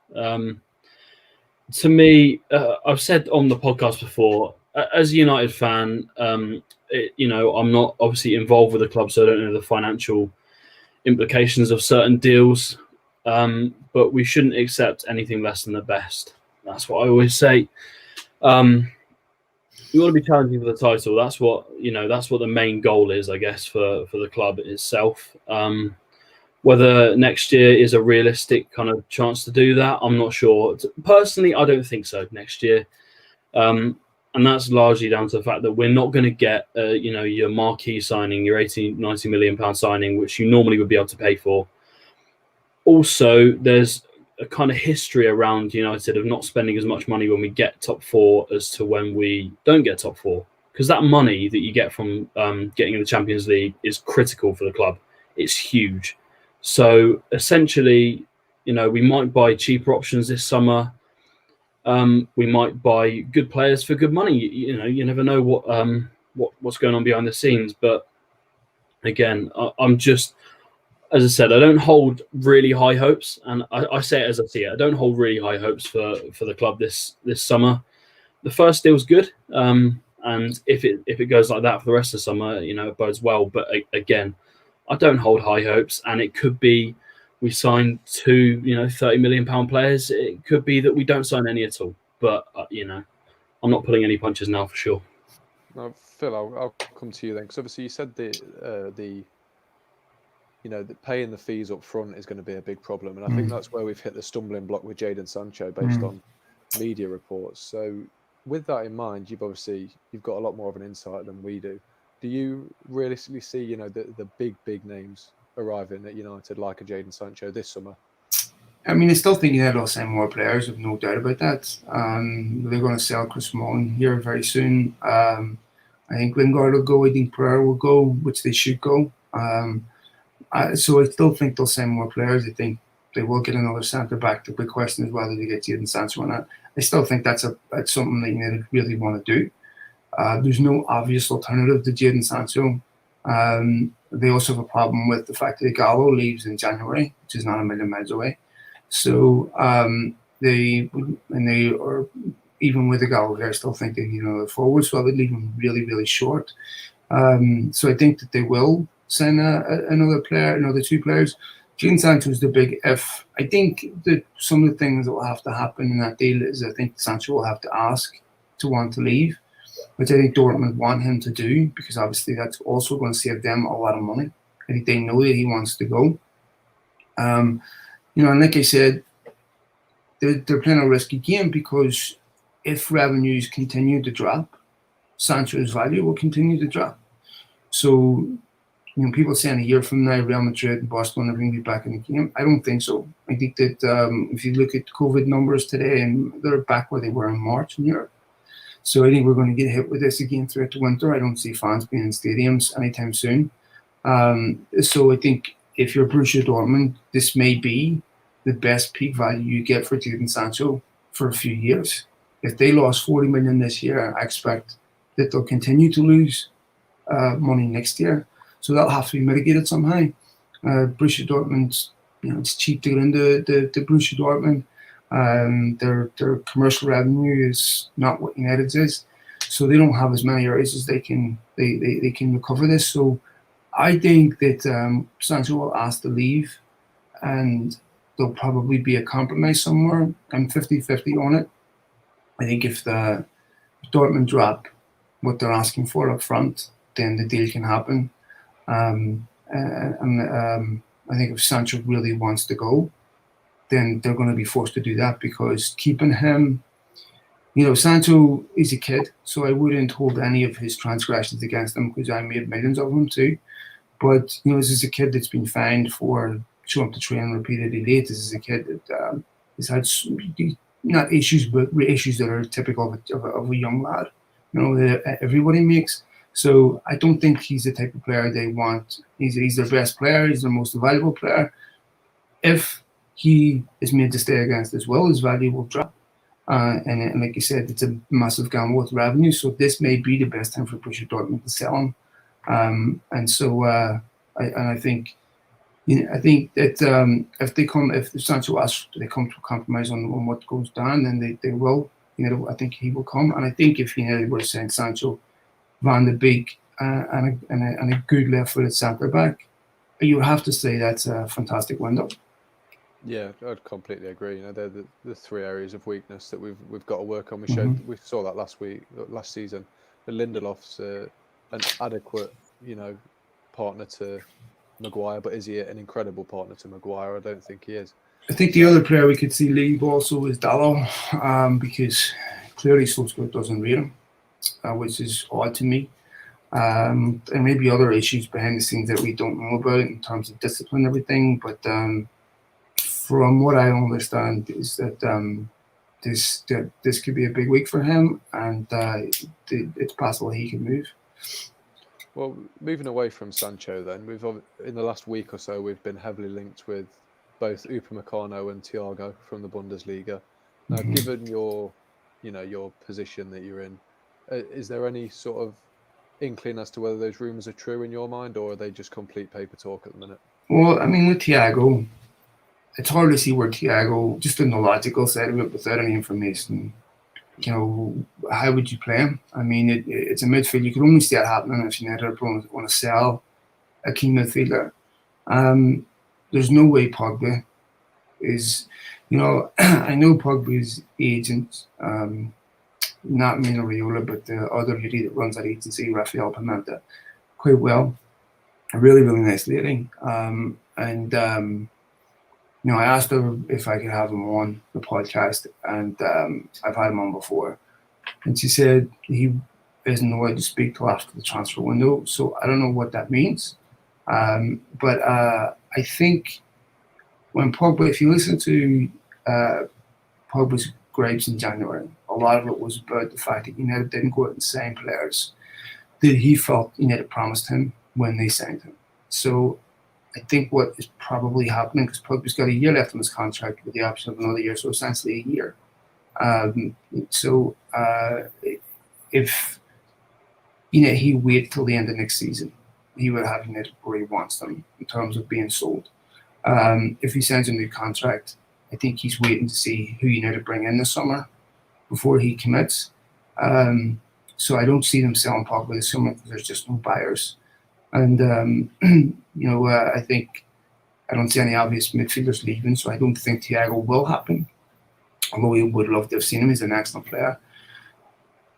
Speaker 2: To me, I've said on the podcast before, as a United fan, I'm not obviously involved with the club, so I don't know the financial implications of certain deals. But we shouldn't accept anything less than the best. That's what I always say. We want to be challenging for the title. That's what the main goal is, I guess, for the club itself. Whether next year is a realistic kind of chance to do that, I'm not sure. Personally, I don't think so next year. And that's largely down to the fact that we're not going to get, your marquee signing, your 80, 90 million pound signing, which you normally would be able to pay for. Also, there's a kind of history around United of not spending as much money when we get top 4 as to when we don't get top 4. Because that money that you get from getting in the Champions League is critical for the club. It's huge. So essentially, we might buy cheaper options this summer. We might buy good players for good money. You never know what's going on behind the scenes. But again, I'm just, as I said, I don't hold really high hopes, and I say it as I see it. I don't hold really high hopes for the club this summer. The first deal's good, and if it goes like that for the rest of the summer, it bodes well. But again, I don't hold high hopes, and it could be we sign 2, 30 million pound players. It could be that we don't sign any at all. But I'm not pulling any punches now for sure.
Speaker 1: Now, Phil, I'll come to you then, because obviously you said the paying the fees up front is going to be a big problem, and I think that's where we've hit the stumbling block with Jadon Sancho based on media reports. So, with that in mind, you've got a lot more of an insight than we do. Do you realistically see, the big names arriving at United like a Jadon Sancho this summer?
Speaker 3: I mean, I still think United will sign more players. I've no doubt about that. They're going to sell Chris Smalling here very soon. I think Lingard will go. I think Pereira will go, which they should go. So I still think they'll sign more players. I think they will get another centre back. The big question is whether they get Jadon Sancho or not. I still think that's something that United really want to do. There's no obvious alternative to Jadon Sancho. They also have a problem with the fact that Gallo leaves in January, which is not a million miles away. So they are, even with the Gallo, I still think they need another forward. So I would leave them really, really short. So I think that they will sign another two players. Jadon Sancho is the big if. I think that some of the things that will have to happen in that deal is I think Sancho will have to ask to want to leave, which I think Dortmund want him to do, because obviously that's also going to save them a lot of money. I think they know that he wants to go. And like I said, they're playing a risky game, because if revenues continue to drop, Sancho's value will continue to drop. So, people saying a year from now, Real Madrid and Barcelona are going to be back in the game. I don't think so. I think that if you look at COVID numbers today, and they're back where they were in March in Europe. So I think we're going to get hit with this again throughout the winter. I don't see fans being in stadiums anytime soon. So I think if you're Borussia Dortmund, this may be the best peak value you get for Jadon Sancho for a few years. If they lost 40 million this year, I expect that they'll continue to lose money next year. So that'll have to be mitigated somehow. Borussia Dortmund, it's cheap to get into the Borussia Dortmund. Their commercial revenue is not what United's is, so they don't have as many areas as they can recover this. So I think that Sancho will ask to leave, and there'll probably be a compromise somewhere. I'm 50-50 on it. I think if the Dortmund drop what they're asking for up front, then the deal can happen. And I think if Sancho really wants to go, then they're going to be forced to do that, because keeping him, Sancho is a kid, so I wouldn't hold any of his transgressions against him, because I made millions of them too. But, this is a kid that's been fined for showing up to train repeatedly late. This is a kid that has had not issues, but issues that are typical of a young lad, that everybody makes. So I don't think he's the type of player they want. He's their best player. He's their most valuable player. If he is made to stay against his will, his value will drop. And like you said, it's a massive gamble with revenue. So this may be the best time for Borussia Dortmund to sell him. And so I think that if Sancho asks, they come to a compromise on what goes down, then they will. I think he will come. And I think if were to send Sancho, Van de Beek, and a good left-footed centre back, you have to say that's a fantastic window.
Speaker 1: Yeah, I'd completely agree. They're the three areas of weakness that we've got to work on. We saw that last season. But Lindelof's an adequate, partner to Maguire, but is he an incredible partner to Maguire? I don't think he is.
Speaker 3: I think the other player we could see leave also is Dalot, because clearly Solskjaer doesn't rate him, which is odd to me. And maybe other issues behind the scenes that we don't know about in terms of discipline and everything. But from what I understand is that this could be a big week for him, and it's possible he can move.
Speaker 1: Well, moving away from Sancho, then in the last week or so we've been heavily linked with both Upamecano and Thiago from the Bundesliga. Now, given your position that you're in, is there any sort of inkling as to whether those rumours are true in your mind, or are they just complete paper talk at the minute?
Speaker 3: Well, I mean, with Thiago, it's hard to see where Thiago, just in the logical side of it, without any information, how would you play him? I mean, it's a midfield. You can only see it happening if United want to sell a key midfielder. There's no way Pogba is, I know Pogba's agent, not Mino Raiola, but the other lady that runs that agency, Rafael Pimenta, quite well. A really, really nice lady. I asked her if I could have him on the podcast, and I've had him on before. And she said he isn't allowed to speak till after the transfer window. So I don't know what that means. But I think when Pogba, if you listen to Pogba's gripes in January, a lot of it was about the fact that United didn't go out and sign players that he felt United promised him when they signed him. So I think what is probably happening, because Pogba's got a year left on his contract with the option of another year, so essentially a year. If he wait till the end of next season, he would have United where he wants them in terms of being sold. If he signs a new contract, I think he's waiting to see who United bring in this summer before he commits. So I don't see them selling Pogba this summer because there's just no buyers. And, I think I don't see any obvious midfielders leaving, so I don't think Thiago will happen. Although we would love to have seen him. He's an excellent player.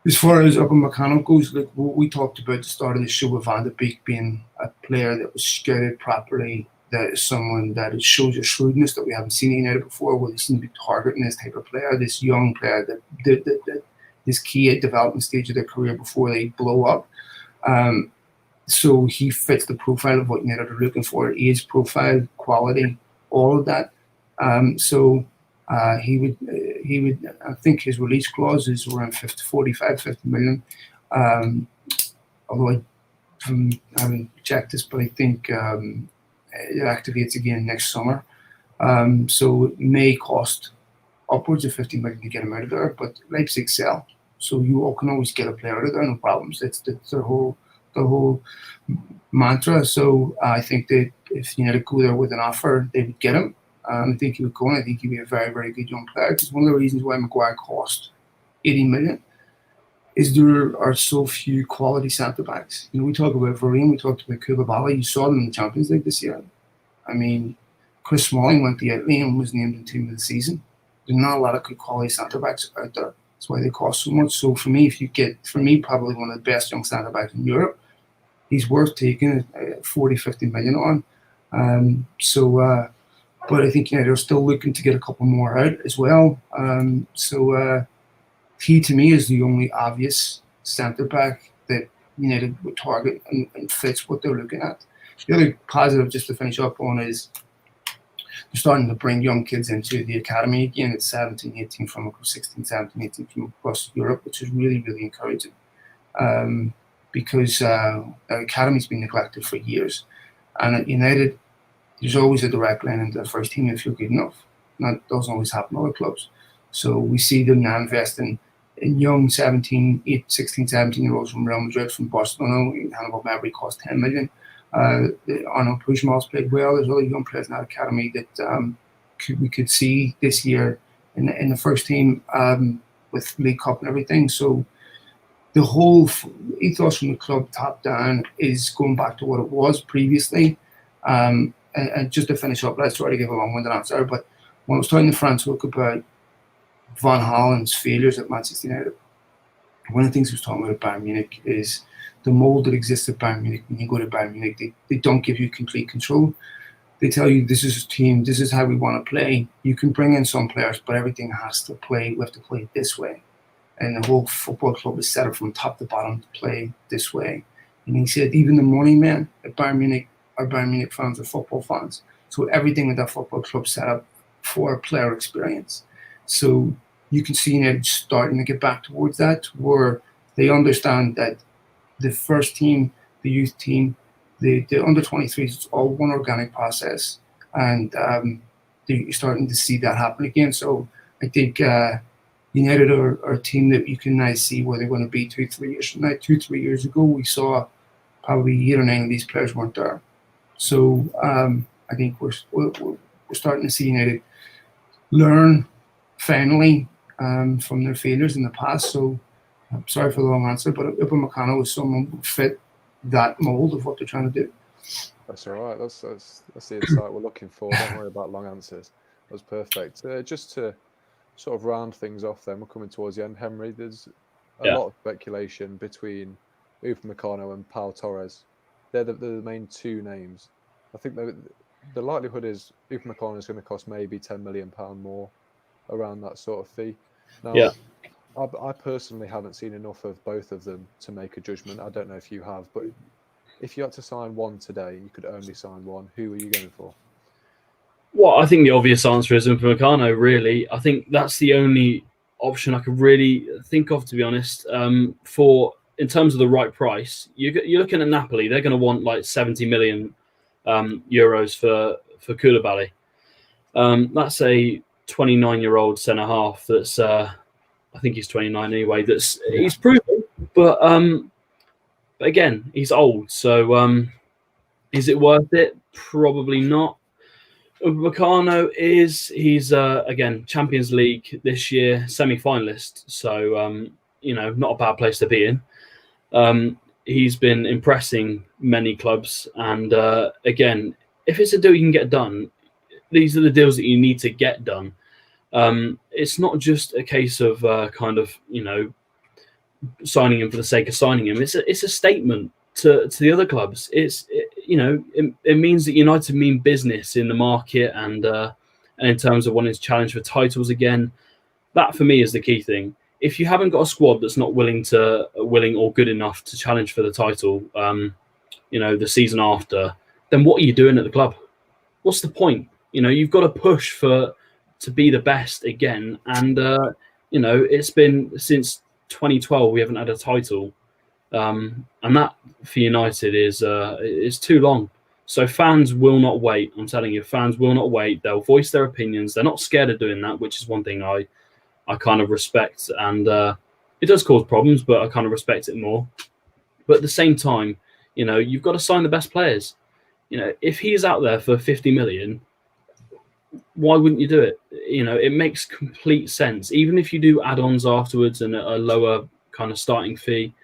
Speaker 3: As far as Upamecano goes, like what we talked about at the start of the show with Van de Beek being a player that was scouted properly, that is someone that it shows a shrewdness that we haven't seen in United before, where they seem to be targeting this type of player, this young player that this key at development stage of their career before they blow up. So he fits the profile of what United are looking for: age profile, quality, all of that. He would. I think his release clause is around 50 million. Although I haven't checked this, but I think it activates again next summer. So it may cost upwards of 50 million to get him out of there, but Leipzig sell, so you all can always get a player out of there, no problems. It's their whole mantra. So I think that if United go there with an offer, they would get him. I think he would go, and I think he'd be a very, very good young player. Because one of the reasons why Maguire cost 80 million is there are so few quality centre backs. We talk about Varane, we talked about Koulibaly. You saw them in the Champions League this year. I mean, Chris Smalling went to Italy and was named in Team of the Season. There's not a lot of good quality centre backs out there. That's why they cost so much. So for me, probably one of the best young centre backs in Europe, he's worth taking 40-50 million on. But I think they're still looking to get a couple more out as well. He to me is the only obvious centre back that United would target and fits what they're looking at. The other positive, just to finish up on, is they're starting to bring young kids into the academy again. It's 17, 18 from across 16, 17, 18 from across Europe, which is really, really encouraging. Because the academy's been neglected for years. And at United, there's always a direct line into the first team if you're good enough. That doesn't always happen at other clubs. So we see them now investing in young 16, 17-year-olds from Real Madrid, from Barcelona. Hannibal Mabry cost 10 million. Arnold Puigdemont's played well. There's other young players in that academy that we could see this year in the first team with League Cup and everything. So the whole ethos from the club top down is going back to what it was previously. And just to finish up, let's try to give a long-winded answer, but when I was talking to Frantic about Van Haalen's failures at Manchester United, one of the things he was talking about at Bayern Munich is the mold that exists at Bayern Munich. When you go to Bayern Munich, they don't give you complete control. They tell you, this is a team, this is how we want to play. You can bring in some players, but everything has to play, we have to play this way. And the whole football club is set up from top to bottom to play this way. And he said, even the morning men at Bayern Munich are Bayern Munich fans or football fans. So everything with that football club set up for player experience. So you can see United starting to get back towards that, where they understand that the first team, the youth team, the under 23s, it's all one organic process. And you're starting to see that happen again. So I think United are a team that you can now see where they're going to be 2-3 years from now. 2-3 years ago, we saw probably 8 or 9 of these players weren't there. So I think we're starting to see United learn finally from their failures in the past. So I'm sorry for the long answer, but Upamecano is someone who fit that mold of what they're trying to do.
Speaker 1: That's all right. That's the insight we're looking for. Don't worry about long answers. That was perfect. Just to sort of round things off, then we're coming towards the end. Henry, there's a lot of speculation between Upamecano and Pau Torres. They're the main two names. I think the likelihood is Upamecano is going to cost maybe £10 million more, around that sort of fee. Now, I personally haven't seen enough of both of them to make a judgment. I don't know if you have, but if you had to sign one today, you could only sign one. Who are you going for?
Speaker 2: Well, I think the obvious answer is Upamecano, really. I think that's the only option I could really think of, to be honest. In terms of the right price, you're looking at Napoli. They're going to want like 70 million euros for Koulibaly. That's a 29-year-old centre half. That's I think he's 29 anyway. He's proven, but again, he's old. So is it worth it? Probably not. Upamecano he's again Champions League this year, semi-finalist. So not a bad place to be in. He's been impressing many clubs, and again, if it's a deal you can get done, these are the deals that you need to get done. It's not just a case of signing him for the sake of signing him. It's a statement to the other clubs. It means that United mean business in the market, and in terms of wanting to challenge for titles again. That for me is the key thing. If you haven't got a squad that's not willing or good enough to challenge for the title, the season after, then what are you doing at the club? What's the point? You've got to push to be the best again. And it's been since 2012 we haven't had a title, and that for United is too long. So fans will not wait. I'm telling you, fans will not wait. They'll voice their opinions. They're not scared of doing that, which is one thing I kind of respect. And it does cause problems, but I kind of respect it more. But at the same time, you've got to sign the best players. If he's out there for 50 million, why wouldn't you do it? It makes complete sense. Even if you do add-ons afterwards and a lower kind of starting fee,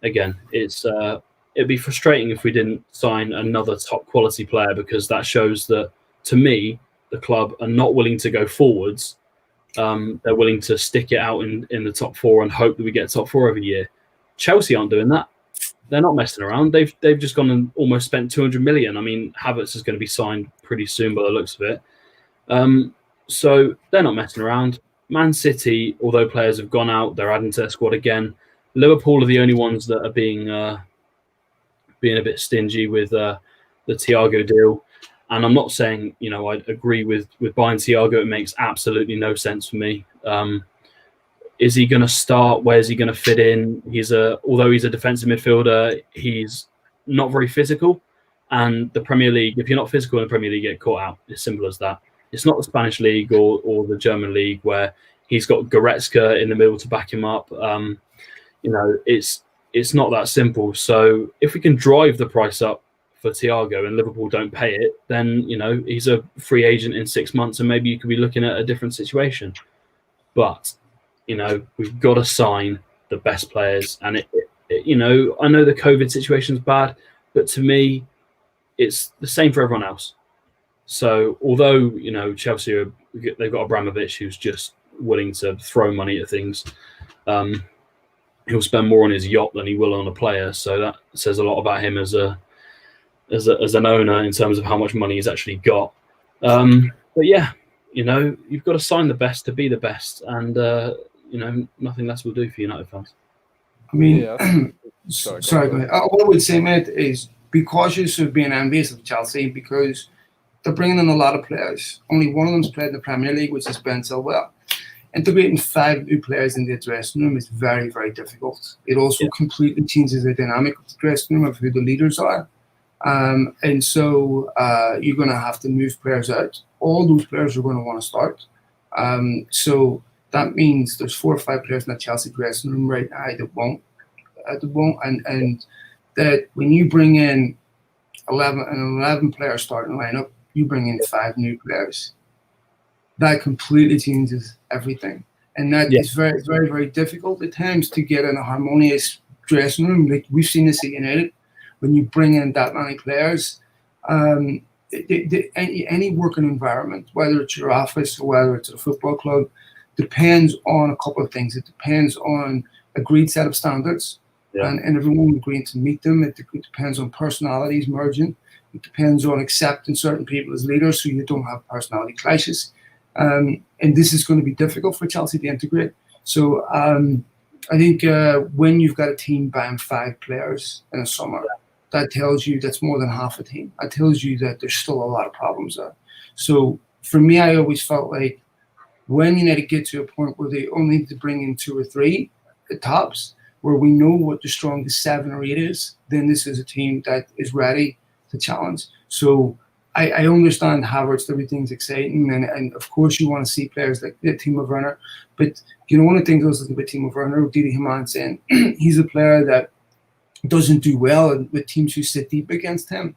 Speaker 2: again, it'd be frustrating if we didn't sign another top quality player, because that shows that, to me, the club are not willing to go forwards. They're willing to stick it out in the top four and hope that we get top four every year. Chelsea aren't doing that. They're not messing around. They've just gone and almost spent 200 million. I mean, Havertz is going to be signed pretty soon by the looks of it. So they're not messing around. Man City, although players have gone out, they're adding to their squad again. Liverpool are the only ones that are being a bit stingy with the Thiago deal. And I'm not saying, I'd agree with buying Thiago. It makes absolutely no sense for me. Is he going to start? Where's he going to fit in? Although he's a defensive midfielder, he's not very physical. And the Premier League, if you're not physical in the Premier League, you get caught out. As simple as that. It's not the Spanish League or the German League where he's got Goretzka in the middle to back him up. It's not that simple. So if we can drive the price up for Thiago and Liverpool don't pay it, then he's a free agent in 6 months, and maybe you could be looking at a different situation. But we've got to sign the best players, and I know the COVID situation's bad, but to me, it's the same for everyone else. So although Chelsea they've got Abramovich who's just willing to throw money at things, he'll spend more on his yacht than he will on a player. So that says a lot about him as an owner in terms of how much money he's actually got. But yeah, you've got to sign the best to be the best, and nothing less will do for United fans.
Speaker 3: I mean,
Speaker 1: Yeah.
Speaker 3: sorry, go ahead. What I would say, mate, is be cautious of being envious of Chelsea, because they're bringing in a lot of players. Only one of them's played in the Premier League, which is Ben Chilwell. Integrating 5 new players in the dressing room is very, very difficult. It also completely changes the dynamic of the dressing room, of who the leaders are. And so you're going to have to move players out. All those players are going to want to start. So that means there's 4 or 5 players in the Chelsea dressing room right now that won't. And that when you bring in 11 player starting lineup, you bring in 5 new players. That completely changes everything. And that is very, very, very difficult at times to get in a harmonious dressing room. Like we've seen this at United. When you bring in that many players, any working environment, whether it's your office or whether it's a football club, depends on a couple of things. It depends on agreed set of standards, and everyone agreeing to meet them. It depends on personalities merging. It depends on accepting certain people as leaders so you don't have personality clashes. And this is going to be difficult for Chelsea to integrate. So I think when you've got a team buying 5 players in a summer, that tells you that's more than half a team. That tells you that there's still a lot of problems there. So for me, I always felt like when United get to a point where they only need to bring in 2 or 3 at tops, where we know what the strongest 7 or 8 is, then this is a team that is ready to challenge. So I understand Havertz, everything's exciting, and of course you want to see players like Timo Werner. But one of the things I was looking at Timo Werner, Didi Hamann saying he's a player that doesn't do well with teams who sit deep against him.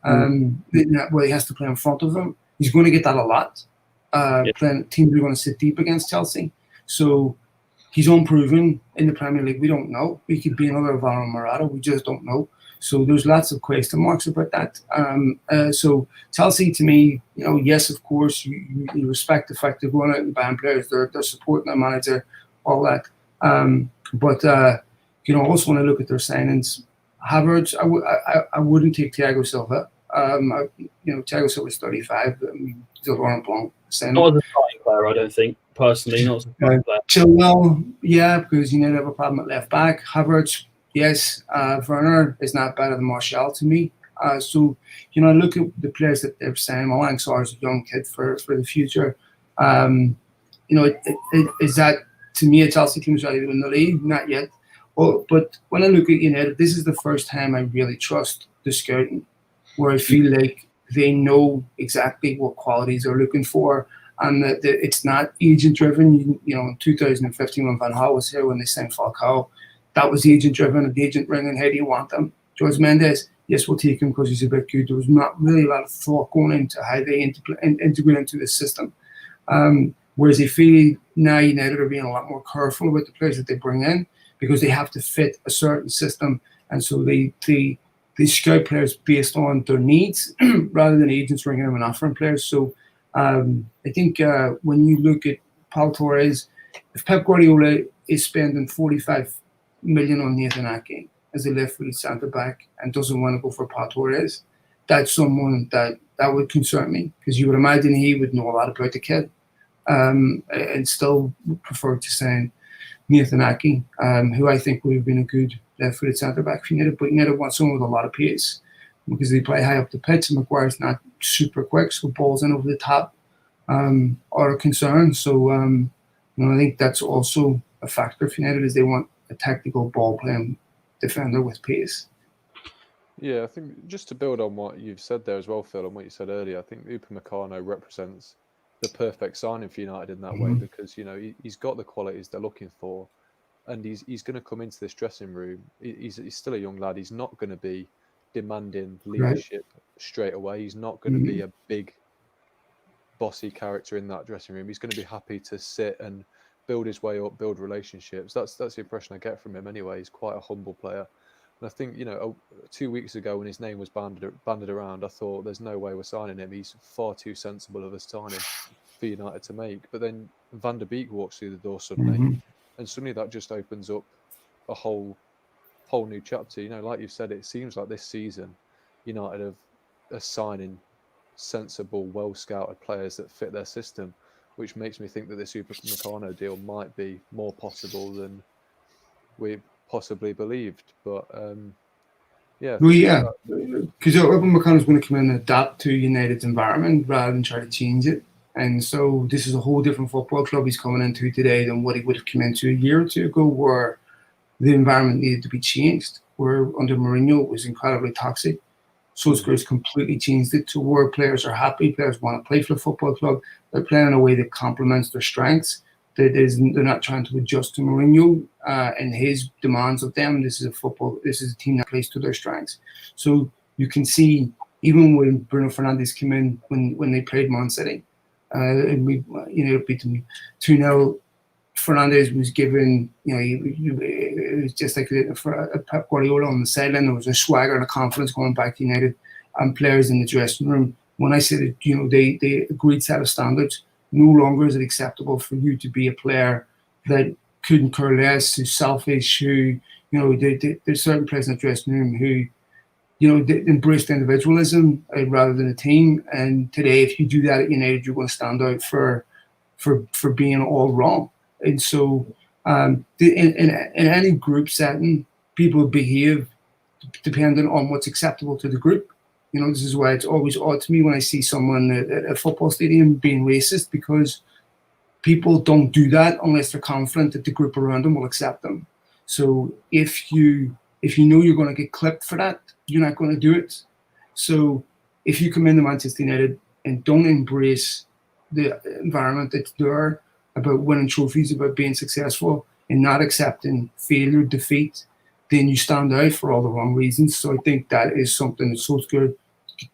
Speaker 3: Well, he has to play in front of them. He's going to get that a lot. Playing teams who are going to sit deep against Chelsea. So he's unproven in the Premier League. We don't know. He could be another Alvaro Morata. We just don't know. So there's lots of question marks about that. So Chelsea, to me, yes, of course, you respect the fact they're going out and buying players. They're supporting their manager, all that. But also when I look at their signings, Havertz, I wouldn't take Thiago Silva. Thiago Silva's 35. He's a Laurent Blanc.
Speaker 2: Not as a starting player, I don't think. Personally, not as a starting player.
Speaker 3: Chilwell, yeah, because you have a problem at left back. Havertz, yes. Werner is not better than Martial to me. So I look at the players that they're saying. Malang Sarr is a young kid for the future. Is that, to me, a Chelsea team is ready to win the league? Not yet. Well, but when I look at United, this is the first time I really trust the scouting, where I feel like they know exactly what qualities they're looking for, and that it's not agent-driven. In 2015 when Van Gaal was here, when they signed Falcao, that was agent-driven. The agent ringing, hey, do you want them? George Mendes, yes, we'll take him because he's a bit good. There was not really a lot of thought going into how they integrate into the system. Whereas I feel now United are being a lot more careful with the players that they bring in, because they have to fit a certain system, and so they scout players based on their needs rather than agents ringing them and offering players. So I think when you look at Pau Torres, if Pep Guardiola is spending 45 million on Nathan Ake as a left-footed centre-back and doesn't want to go for Pau Torres, that's someone that would concern me, because you would imagine he would know a lot about the kid and still prefer to sign Nathan Ake, who I think would have been a good left-footed centre-back for United, but United want someone with a lot of pace because they play high up the pitch, and Maguire's not super quick, so balls in over the top are a concern. So I think that's also a factor for United, is they want a tactical ball-playing defender with pace.
Speaker 1: Yeah, I think just to build on what you've said there as well, Phil, and what you said earlier, I think Upamecano represents the perfect signing for United in that way, because he's got the qualities they're looking for, and he's going to come into this dressing room. He's still a young lad. He's not going to be demanding leadership straight away. He's not going to be a big bossy character in that dressing room. He's going to be happy to sit and build his way up, build relationships. That's the impression I get from him anyway. He's quite a humble player. And I think 2 weeks ago when his name was banded around, I thought there's no way we're signing him. He's far too sensible of a signing for United to make. But then Van der Beek walks through the door suddenly, and suddenly that just opens up a whole new chapter. Like you said, it seems like this season United are signing sensible, well scouted players that fit their system, which makes me think that this Upamecano deal might be more possible than we possibly believed. But because
Speaker 3: Upamecano is going to come in and adapt to United's environment rather than try to change it. And so this is a whole different football club he's coming into today than what he would have come into a year or two ago, where the environment needed to be changed, where under Mourinho it was incredibly toxic. Solskjaer's completely changed it to where players are happy, players want to play for the football club, they're playing in a way that complements their strengths. They're not trying to adjust to Mourinho and his demands of them. This is a team that plays to their strengths. So you can see, even when Bruno Fernandes came in, when they played Man City, and we beat them 2-0, Fernandes was given, it was just like a Pep Guardiola on the sideline. There was a swagger and a confidence going back to United, and players in the dressing room. When I said it, they agreed set of standards. No longer is it acceptable for you to be a player that couldn't care less, who's selfish, who, there's certain players in the dressing room who, they embraced individualism rather than a team. And today, if you do that at United, you're going to stand out for being all wrong. And so, in any group setting, people behave dependent on what's acceptable to the group. This is why it's always odd to me when I see someone at a football stadium being racist, because people don't do that unless they're confident that the group around them will accept them. So if you know you're going to get clipped for that, you're not going to do it. So if you come into Manchester United and don't embrace the environment that's there about winning trophies, about being successful, and not accepting failure, defeat, then you stand out for all the wrong reasons. So I think that is something that Solskjaer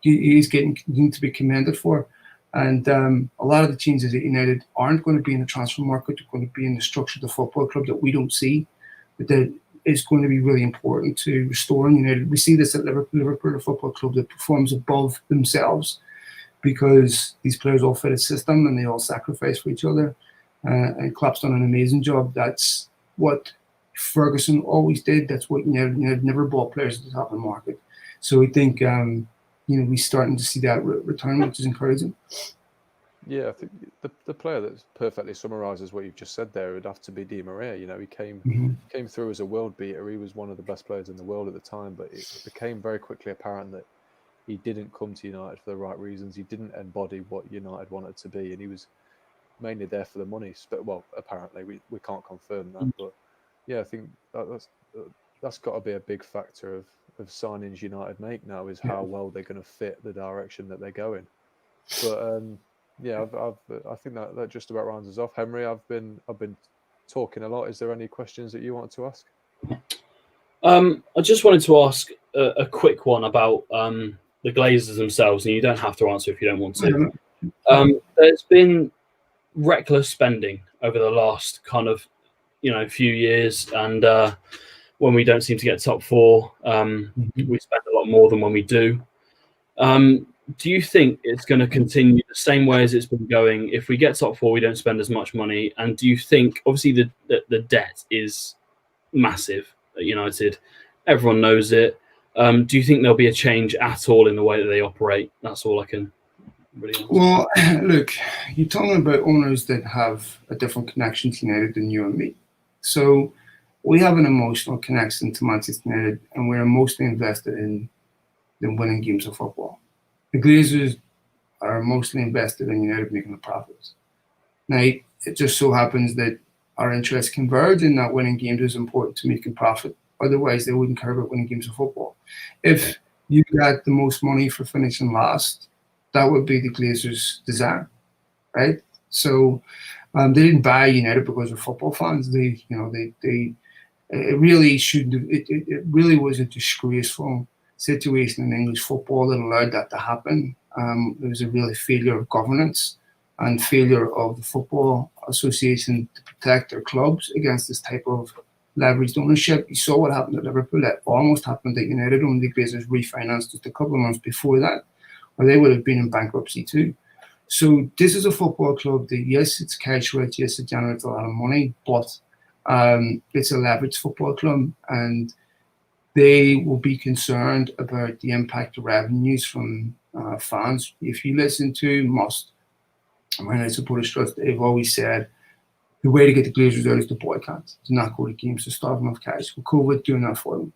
Speaker 3: is getting to be commended for. And a lot of the changes at United aren't going to be in the transfer market. They're going to be in the structure of the football club that we don't see, but that is going to be really important to restoring United. We see this at Liverpool. Liverpool, a football club that performs above themselves because these players all fit a system and they all sacrifice for each other. And Klopp's done an amazing job. That's what Ferguson always did. That's what United never bought players at the top of the market. So we think we're starting to see that return, which is encouraging.
Speaker 1: Yeah, I think the player that perfectly summarises what you've just said there would have to be Di Maria. You know, he came through as a world beater. He was one of the best players in the world at the time, but it became very quickly apparent that he didn't come to United for the right reasons. He didn't embody what United wanted to be, and he was mainly there for the money. But well, apparently we can't confirm that. But yeah, I think that's got to be a big factor of signings United make now, is how well they're going to fit the direction that they're going. But yeah, I think that just about rounds us off. Henry, I've been talking a lot. Is there any questions that you wanted to ask?
Speaker 2: I just wanted to ask a quick one about the Glazers themselves, and you don't have to answer if you don't want to. There's been reckless spending over the last kind of few years, and when we don't seem to get top four, we spend a lot more than when we do. Do you think it's going to continue the same way as it's been going? If we get top four, we don't spend as much money. And do you think, obviously, the debt is massive at United? Everyone knows it. Do you think there'll be a change at all in the way that they operate? That's all I can really answer.
Speaker 3: Well, look, you're talking about owners that have a different connection to United than you and me. So we have an emotional connection to Manchester United, and we're emotionally invested in winning games of football. The Glazers are mostly invested in United making a profit. Now, it just so happens that our interests converge in that winning games is important to making profit. Otherwise, they wouldn't care about winning games of football. If you got the most money for finishing last, that would be the Glazers' desire, right? So they didn't buy United because they're football fans. It really was a disgraceful situation in English football that allowed that to happen. There was a really failure of governance and failure of the Football Association to protect their clubs against this type of leveraged ownership. You saw what happened at Liverpool. That almost happened at United. Only the Glazers refinanced just a couple of months before that, or they would have been in bankruptcy too. So this is a football club that, yes, it's cash rich, yes, it generates a lot of money, but it's a leveraged football club, and they will be concerned about the impact of revenues from fans. If you listen to most Man supporters trust, they've always said the way to get the Glazers out is to boycott, to not go to games, to starve them of cash. With COVID doing that for them.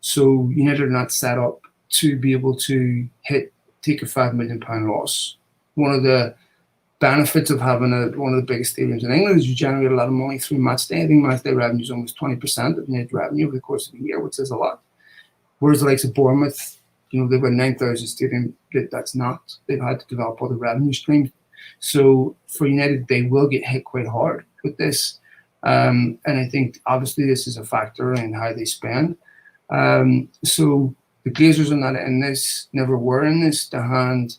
Speaker 3: So United are not set up to be able to take a £5 million loss. One of the benefits of having one of the biggest stadiums in England is you generate a lot of money through match day. I think match day revenue is almost 20% of net revenue over the course of the year, which is a lot. Whereas the likes of Bournemouth, they've got 9,000 stadium. That's not. They've had to develop other revenue streams. So for United, they will get hit quite hard with this. And I think obviously this is a factor in how they spend. So the Glazers are not in this, never were in this, to hand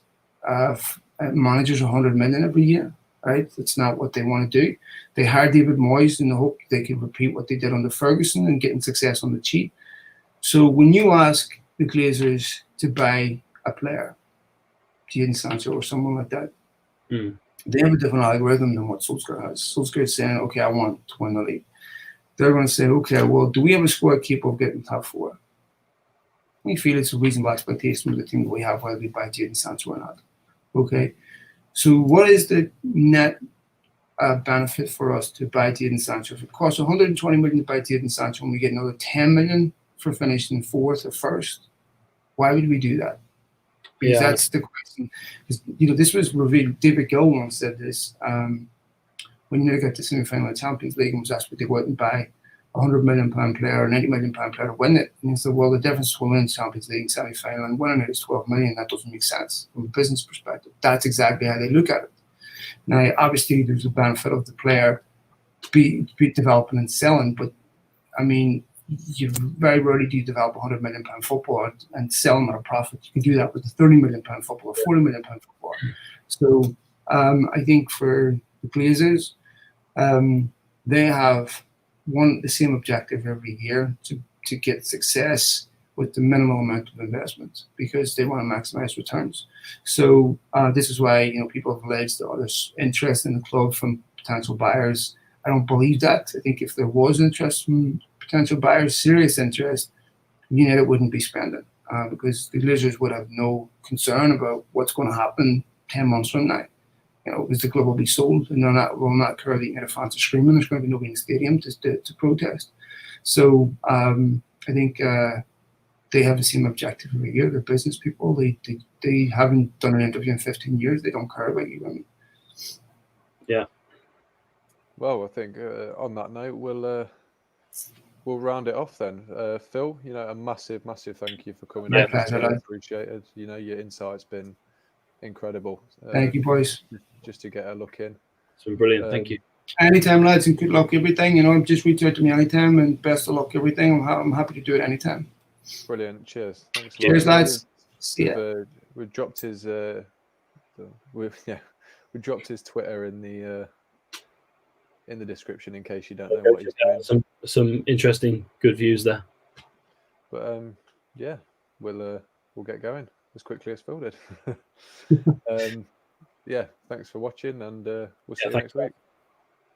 Speaker 3: managers 100 million every year, right? That's not what they want to do. They hired David Moyes in the hope they could repeat what they did under Ferguson and getting success on the cheap. So when you ask the Glazers to buy a player, Jadon Sancho or someone like that, they have a different algorithm than what Solskjaer has. Solskjaer is saying, okay, I want to win the league. They're going to say, okay, well, do we have a squad capable of getting top four? We feel it's a reasonable expectation of the team that we have, whether we buy Jadon Sancho or not. Okay, so what is the net benefit for us to buy Jadon Sancho? If it costs 120 million to buy Jadon Sancho and we get another 10 million for finishing fourth or first, why would we do that? Because that's the question. Because, this was revealed. David Gill once said this when United got to the semi-final of the Champions League and was asked would they go out and buy a £100 million player or £90 million player to win it. And he said, well, the difference between winning the Champions League semi-final and winning it is 12 million. That doesn't make sense from a business perspective. That's exactly how they look at it. Now, obviously, there's a benefit of the player be developing and selling, but I mean, you very rarely do develop a £100 million footballer and sell them at a profit. You can do that with a £30 million footballer, £40 million footballer. So I think for the Glazers, they have the same objective every year to get success with the minimal amount of investment because they want to maximize returns. So this is why people have alleged that there's interest in the club from potential buyers. I don't believe that. I think if there was interest from potential buyers, serious interest, United wouldn't be spending because the Glazers would have no concern about what's going to happen 10 months from now. Because the club will be sold and will not care that United fans are screaming. There's going to be nobody in the stadium to protest. So I think they have the same objective every year. They're business people. They haven't done an interview in 15 years. They don't care about you.
Speaker 2: Yeah.
Speaker 1: Well, I think on that note, we'll round it off then. Phil, a massive thank you for coming.
Speaker 3: My
Speaker 1: on. It's
Speaker 3: pleasure,
Speaker 1: really
Speaker 3: lad.
Speaker 1: appreciated. Your insight's been incredible.
Speaker 3: Thank you, boys.
Speaker 1: Just to get a look in.
Speaker 2: It's been brilliant. Thank you.
Speaker 3: Anytime, lads, and good luck everything. Just reach out to me anytime, and best of luck everything. I'm happy to do it anytime.
Speaker 1: Brilliant. Cheers. Thanks.
Speaker 3: Cheers, lads. See ya.
Speaker 1: We've dropped his we dropped his Twitter in the description in case you don't know what he's doing.
Speaker 2: Some interesting, good views there.
Speaker 1: But yeah, we'll get going as quickly as Phil did. Yeah, thanks for watching, and we'll see you next week.